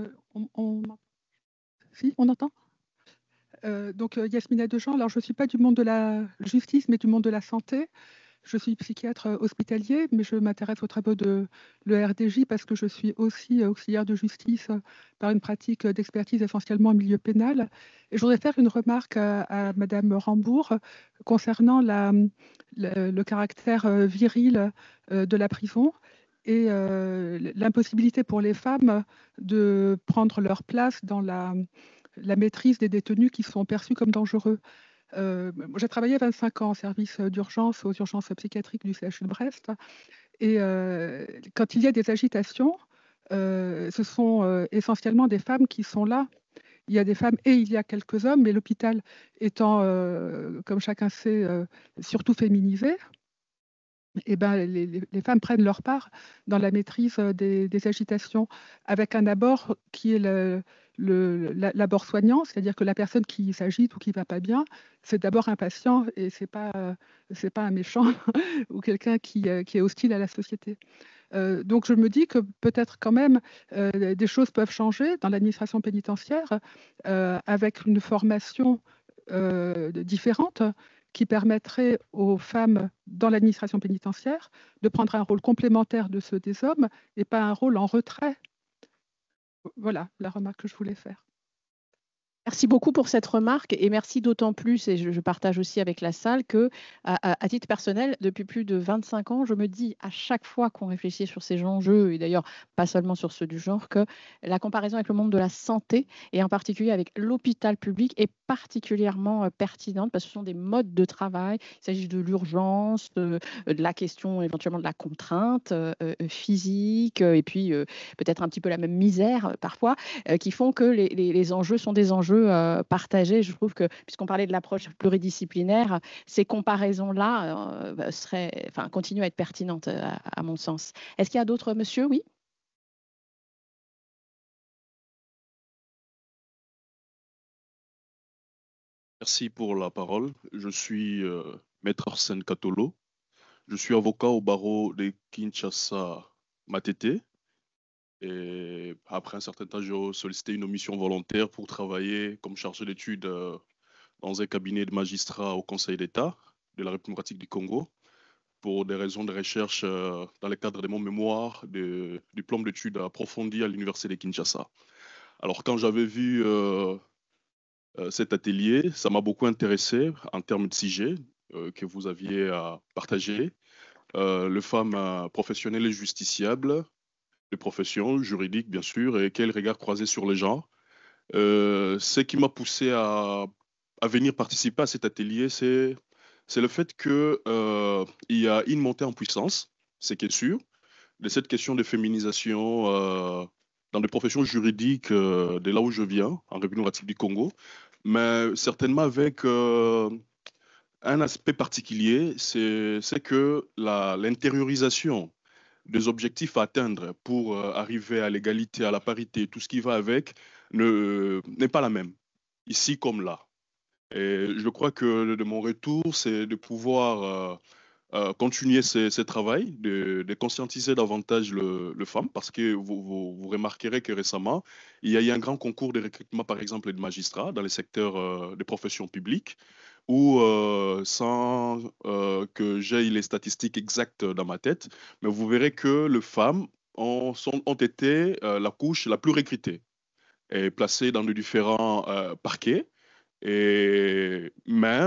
si, on entend? Donc Yasmina Dejean, alors je ne suis pas du monde de la justice, mais du monde de la santé. Je suis psychiatre hospitalier, mais je m'intéresse aux travaux de l'ERDJ parce que je suis aussi auxiliaire de justice par une pratique d'expertise essentiellement en milieu pénal. Et je voudrais faire une remarque à Madame Rambourg concernant le caractère viril de la prison et l'impossibilité pour les femmes de prendre leur place dans la maîtrise des détenus qui sont perçus comme dangereux. J'ai travaillé 25 ans en service d'urgence aux urgences psychiatriques du CHU de Brest. Et quand il y a des agitations, ce sont essentiellement des femmes qui sont là. Il y a des femmes et il y a quelques hommes, mais l'hôpital étant, comme chacun sait, surtout féminisé, et ben, les femmes prennent leur part dans la maîtrise des agitations, avec un abord qui est l'abord soignant, c'est-à-dire que la personne qui s'agite ou qui ne va pas bien, c'est d'abord un patient et ce n'est pas un méchant ou quelqu'un qui est hostile à la société. Donc je me dis que peut-être quand même des choses peuvent changer dans l'administration pénitentiaire avec une formation différente qui permettrait aux femmes dans l'administration pénitentiaire de prendre un rôle complémentaire de ceux des hommes et pas un rôle en retrait. Voilà la remarque que je voulais faire. Merci beaucoup pour cette remarque et merci d'autant plus, et je partage aussi avec la salle, que à titre personnel, depuis plus de 25 ans, je me dis à chaque fois qu'on réfléchit sur ces enjeux, et d'ailleurs pas seulement sur ceux du genre, que la comparaison avec le monde de la santé, et en particulier avec l'hôpital public, est particulièrement pertinente parce que ce sont des modes de travail. Il s'agit de l'urgence, de la question éventuellement de la contrainte physique, et puis peut-être un petit peu la même misère parfois, qui font que les enjeux sont des enjeux partagés. Je trouve que, puisqu'on parlait de l'approche pluridisciplinaire, ces comparaisons-là continuent à être pertinentes à mon sens. Est-ce qu'il y a d'autres, monsieur? Oui. Merci pour la parole. Je suis Maître Arsène Katolo. Je suis avocat au barreau de Kinshasa Matete. Et après un certain temps, j'ai sollicité une mission volontaire pour travailler comme chargé d'études dans un cabinet de magistrats au Conseil d'État de la République démocratique du Congo pour des raisons de recherche dans le cadre de mon mémoire de diplôme d'études approfondies à l'Université de Kinshasa. Alors, quand j'avais vu cet atelier, ça m'a beaucoup intéressé en termes de sujet que vous aviez à partager. Les femmes professionnelles et justiciables, les professions juridiques, bien sûr, et quel regard croisé sur les genres. Ce qui m'a poussé à venir participer à cet atelier, c'est le fait qu'il y a une montée en puissance, c'est qui est sûr, de cette question de féminisation dans les professions juridiques de là où je viens, en République démocratique du Congo, mais certainement avec un aspect particulier, c'est que l'intériorisation des objectifs à atteindre pour arriver à l'égalité, à la parité, tout ce qui va avec, n'est pas la même, ici comme là. Et je crois que de mon retour, c'est de pouvoir continuer ce travail, de conscientiser davantage le femme, parce que vous remarquerez que récemment, il y a eu un grand concours de recrutement, par exemple, de magistrats dans le secteur des professions publiques, où, sans que j'aie les statistiques exactes dans ma tête, mais vous verrez que les femmes ont été la couche la plus recrutée et placée dans de différents parquets. Mais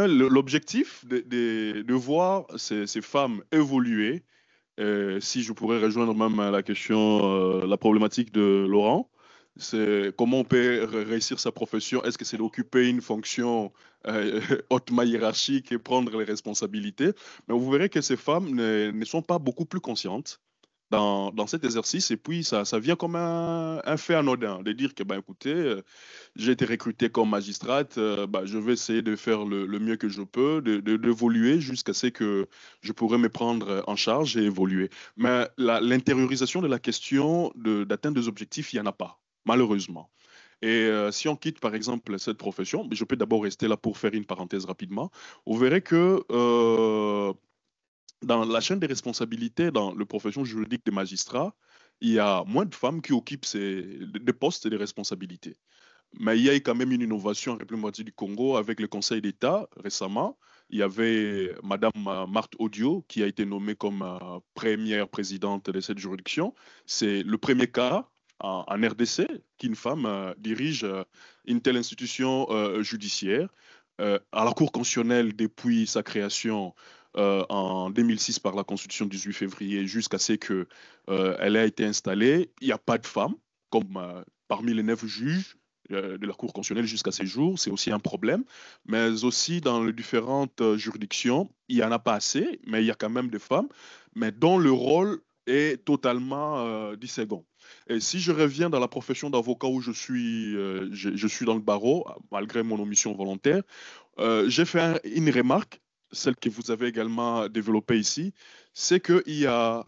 l'objectif de voir ces femmes évoluer, si je pourrais rejoindre même la question, la problématique de Laurent, c'est comment on peut réussir sa profession. Est-ce que c'est d'occuper une fonction hautement hiérarchique et prendre les responsabilités? Mais vous verrez que ces femmes ne sont pas beaucoup plus conscientes dans cet exercice. Et puis, ça vient comme un fait anodin, de dire que, ben, écoutez, j'ai été recrutée comme magistrate, ben, je vais essayer de faire le mieux que je peux, d'évoluer jusqu'à ce que je pourrais me prendre en charge et évoluer. Mais l'intériorisation de la question d'atteindre des objectifs, il n'y en a pas, malheureusement. Et si on quitte par exemple cette profession, je peux d'abord rester là pour faire une parenthèse rapidement. Vous verrez que dans la chaîne des responsabilités dans la profession juridique des magistrats, il y a moins de femmes qui occupent des postes et des responsabilités. Mais il y a eu quand même une innovation en République démocratique du Congo avec le Conseil d'État récemment. Il y avait Madame Marthe Audio qui a été nommée comme première présidente de cette juridiction. C'est le premier cas en RDC qu'une femme dirige une telle institution judiciaire. À la Cour constitutionnelle, depuis sa création en 2006 par la Constitution du 18 février, jusqu'à ce qu'elle ait été installée, il n'y a pas de femme comme parmi les 9 juges de la Cour constitutionnelle jusqu'à ces jours. C'est aussi un problème. Mais aussi dans les différentes juridictions, il n'y en a pas assez, mais il y a quand même des femmes, mais dont le rôle est totalement disséquant. Et si je reviens dans la profession d'avocat où je suis dans le barreau, malgré mon omission volontaire, j'ai fait une remarque, celle que vous avez également développée ici, c'est qu'il y a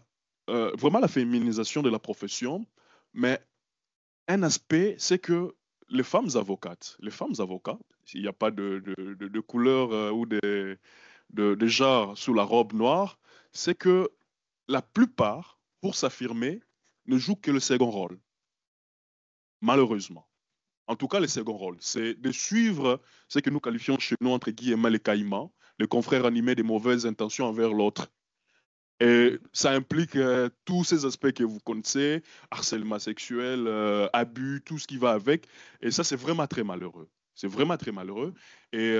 vraiment la féminisation de la profession, mais un aspect, c'est que les femmes avocates, il n'y a pas de couleur ou de genre sous la robe noire, c'est que la plupart, pour s'affirmer, ne jouent que le second rôle, malheureusement. En tout cas, le second rôle, c'est de suivre ce que nous qualifions chez nous, entre guillemets, les caïmans, les confrères animés des mauvaises intentions envers l'autre. Et ça implique tous ces aspects que vous connaissez, harcèlement sexuel, abus, tout ce qui va avec. Et ça, c'est vraiment très malheureux. C'est vraiment très malheureux. Et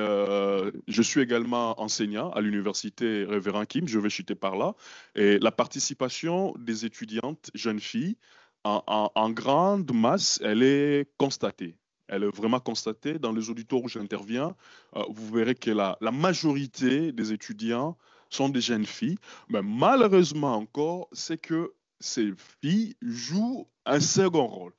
je suis également enseignant à l'université Révérend Kim, je vais chuter par là. Et la participation des étudiantes jeunes filles en grande masse, elle est constatée. Elle est vraiment constatée. Dans les auditoires où j'interviens, vous verrez que la majorité des étudiants sont des jeunes filles. Mais malheureusement encore, c'est que ces filles jouent un second rôle.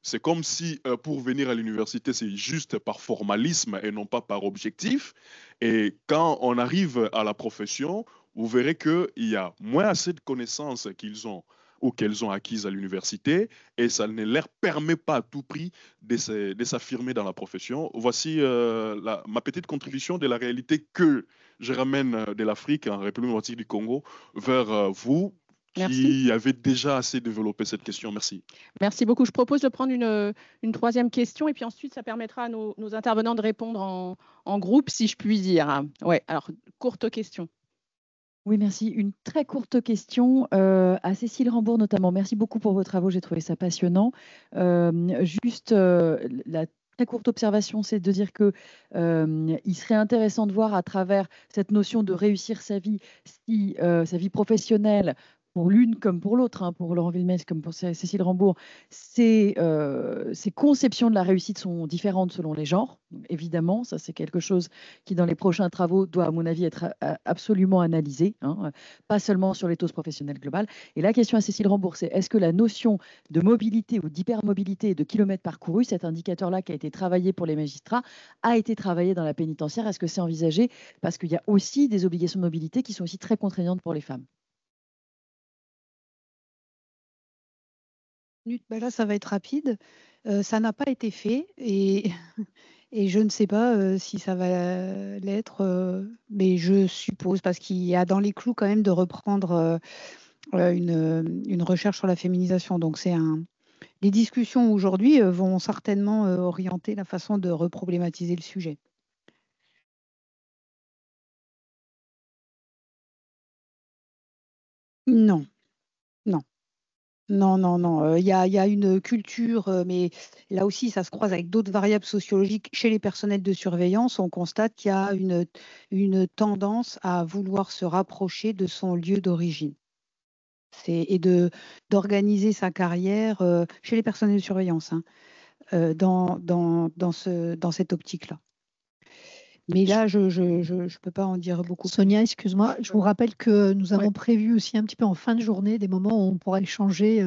C'est comme si pour venir à l'université, c'est juste par formalisme et non pas par objectif. Et quand on arrive à la profession, vous verrez qu'il y a moins assez de connaissances qu'ils ont ou qu'elles ont acquises à l'université et ça ne leur permet pas à tout prix de s'affirmer dans la profession. Voici ma petite contribution de la réalité que je ramène de l'Afrique, en République démocratique du Congo, vers vous qui avez déjà assez développé cette question. Merci. Merci beaucoup. Je propose de prendre une troisième question et puis ensuite, ça permettra à nos intervenants de répondre en groupe, si je puis dire. Ouais, alors, courte question. Oui, merci. Une très courte question à Cécile Rambourg notamment. Merci beaucoup pour vos travaux, j'ai trouvé ça passionnant. Juste la très courte observation, c'est de dire que il serait intéressant de voir à travers cette notion de réussir sa vie, si sa vie professionnelle, pour l'une comme pour l'autre, pour Laurent Villemesse comme pour Cécile Rambourg, ces conceptions de la réussite sont différentes selon les genres. Évidemment, ça c'est quelque chose qui dans les prochains travaux doit à mon avis être absolument analysé, pas seulement sur l'éthos professionnel global. Et la question à Cécile Rambourg, c'est est-ce que la notion de mobilité ou d'hypermobilité et de kilomètres parcourus, cet indicateur-là qui a été travaillé pour les magistrats, a été travaillé dans la pénitentiaire? Est-ce que c'est envisagé? Parce qu'il y a aussi des obligations de mobilité qui sont aussi très contraignantes pour les femmes. Ben là, ça va être rapide. Ça n'a pas été fait et, et je ne sais pas si ça va l'être, mais je suppose, parce qu'il y a dans les clous quand même de reprendre une recherche sur la féminisation. Donc, les discussions aujourd'hui vont certainement orienter la façon de reproblématiser le sujet. Non, non. Non, non, non. Il y a une culture, mais là aussi, ça se croise avec d'autres variables sociologiques. Chez les personnels de surveillance, on constate qu'il y a une tendance à vouloir se rapprocher de son lieu d'origine. Et d'organiser sa carrière chez les personnels de surveillance, hein, dans cette optique-là. Mais là, je ne peux pas en dire beaucoup plus. Sonia, excuse-moi, je vous rappelle que nous avons prévu aussi un petit peu en fin de journée des moments où on pourra échanger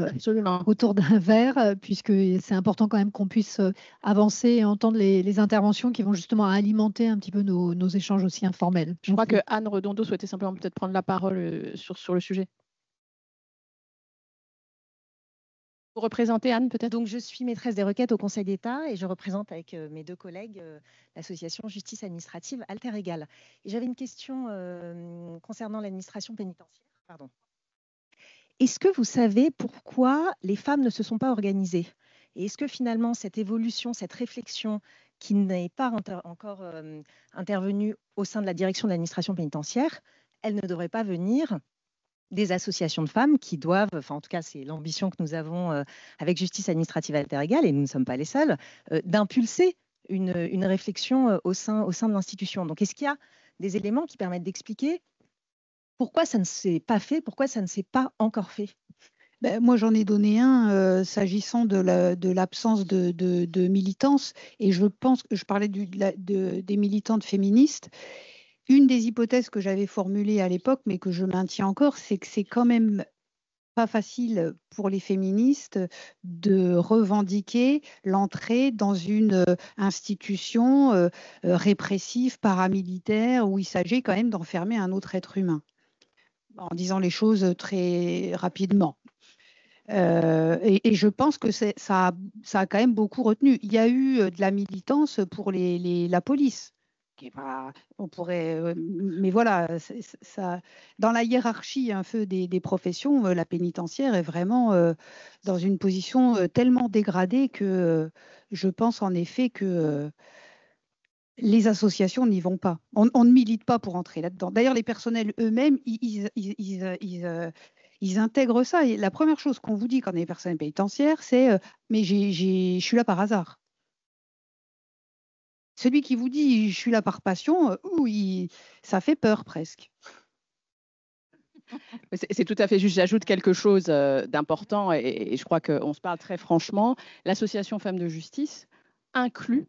autour d'un verre, puisque c'est important quand même qu'on puisse avancer et entendre les interventions qui vont justement alimenter un petit peu nos échanges aussi informels. Je crois que Anne Redondo souhaitait simplement peut-être prendre la parole sur le sujet. Vous représentez, Anne, peut-être? Donc, je suis maîtresse des requêtes au Conseil d'État et je représente avec mes 2 collègues l'association Justice Administrative Alter Égal. Et j'avais une question concernant l'administration pénitentiaire. Pardon. Est-ce que vous savez pourquoi les femmes ne se sont pas organisées? Et est-ce que finalement cette évolution, cette réflexion qui n'est pas encore intervenue au sein de la direction de l'administration pénitentiaire, elle ne devrait pas venir des associations de femmes qui doivent, enfin en tout cas c'est l'ambition que nous avons avec Justice Administrative Alter Égal, et nous ne sommes pas les seuls, d'impulser une réflexion au sein de l'institution. Donc est-ce qu'il y a des éléments qui permettent d'expliquer pourquoi ça ne s'est pas fait, pourquoi ça ne s'est pas encore fait? Ben, moi, j'en ai donné un s'agissant de l'absence de militance, et je pense que je parlais des militantes féministes. Une des hypothèses que j'avais formulées à l'époque, mais que je maintiens encore, c'est que c'est quand même pas facile pour les féministes de revendiquer l'entrée dans une institution répressive, paramilitaire, où il s'agit quand même d'enfermer un autre être humain, en disant les choses très rapidement. Et je pense que ça a quand même beaucoup retenu. Il y a eu de la militance pour la police. On pourrait, mais voilà, ça, dans la hiérarchie un peu des professions, la pénitentiaire est vraiment dans une position tellement dégradée que je pense en effet que les associations n'y vont pas. On ne milite pas pour entrer là-dedans. D'ailleurs, les personnels eux-mêmes, ils intègrent ça. Et la première chose qu'on vous dit quand on est personnel pénitentiaire, c'est mais je suis là par hasard. Celui qui vous dit je suis là par passion, ça fait peur presque. C'est tout à fait juste. J'ajoute quelque chose d'important et je crois qu'on se parle très franchement. L'association Femmes de Justice inclut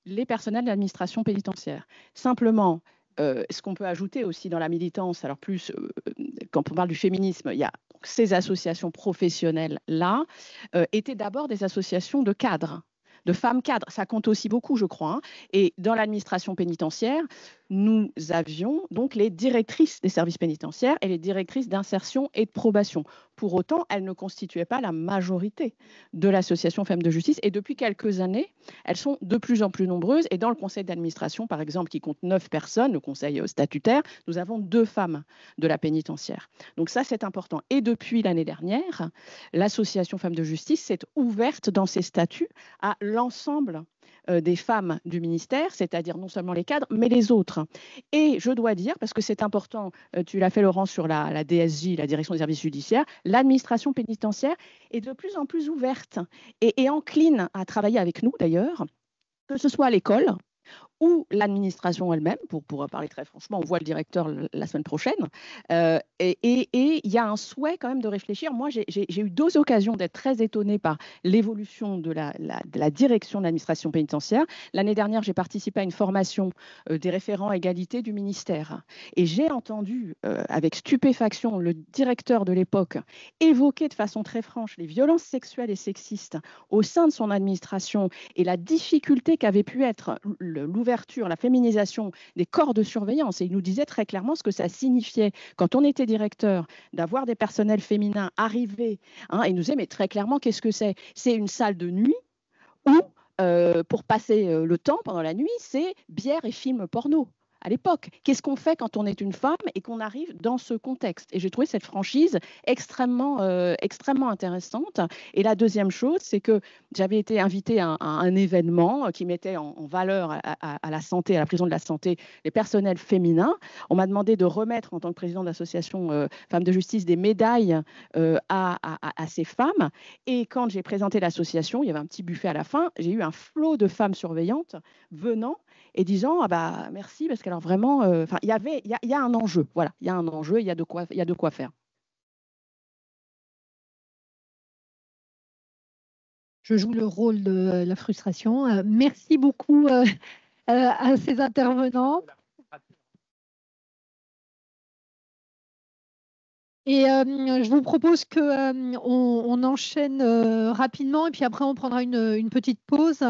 les personnels de l'administration pénitentiaire. Simplement, ce qu'on peut ajouter aussi dans la militance, alors plus quand on parle du féminisme, il y a donc, ces associations professionnelles-là étaient d'abord des associations de cadres, de femmes cadres. Ça compte aussi beaucoup, je crois. Hein. Et dans l'administration pénitentiaire, nous avions donc les directrices des services pénitentiaires et les directrices d'insertion et de probation. Pour autant, elles ne constituaient pas la majorité de l'association Femmes de Justice. Et depuis quelques années, elles sont de plus en plus nombreuses. Et dans le conseil d'administration, par exemple, qui compte 9 personnes, le conseil statutaire, nous avons 2 femmes de la pénitentiaire. Donc ça, c'est important. Et depuis l'année dernière, l'association Femmes de Justice s'est ouverte dans ses statuts à l'ensemble des femmes du ministère, c'est-à-dire non seulement les cadres, mais les autres. Et je dois dire, parce que c'est important, tu l'as fait Laurent sur la DSJ, la direction des services judiciaires, l'administration pénitentiaire est de plus en plus ouverte et encline à travailler avec nous d'ailleurs, que ce soit à l'école ou l'administration elle-même, pour parler très franchement, on voit le directeur la semaine prochaine, et il y a un souhait quand même de réfléchir. Moi, j'ai eu 2 occasions d'être très étonnée par l'évolution de la direction de l'administration pénitentiaire. L'année dernière, j'ai participé à une formation des référents égalité du ministère, et j'ai entendu avec stupéfaction le directeur de l'époque évoquer de façon très franche les violences sexuelles et sexistes au sein de son administration et la difficulté qu'avait pu être l'ouverture l'ouverture, la féminisation des corps de surveillance. Et il nous disait très clairement ce que ça signifiait quand on était directeur d'avoir des personnels féminins arriver. Et il nous disait, mais très clairement, qu'est-ce que c'est? C'est une salle de nuit où, pour passer le temps pendant la nuit, c'est bière et films porno. À l'époque, qu'est-ce qu'on fait quand on est une femme et qu'on arrive dans ce contexte? Et j'ai trouvé cette franchise extrêmement intéressante. Et la deuxième chose, c'est que j'avais été invitée à un événement qui mettait en valeur à la santé, à la prison de la santé, les personnels féminins. On m'a demandé de remettre, en tant que président de l'association Femmes de Justice, des médailles à ces femmes. Et quand j'ai présenté l'association, il y avait un petit buffet à la fin, j'ai eu un flot de femmes surveillantes venant et disant ah bah merci parce qu'alors vraiment il y a un enjeu, voilà, il y a un enjeu, il y a de quoi faire. Je joue le rôle de la frustration. Merci beaucoup à ces intervenants. Et je vous propose qu'on enchaîne rapidement et puis après on prendra une petite pause.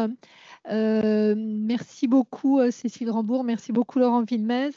Merci beaucoup Cécile Rambourg, merci beaucoup Laurent Villemez.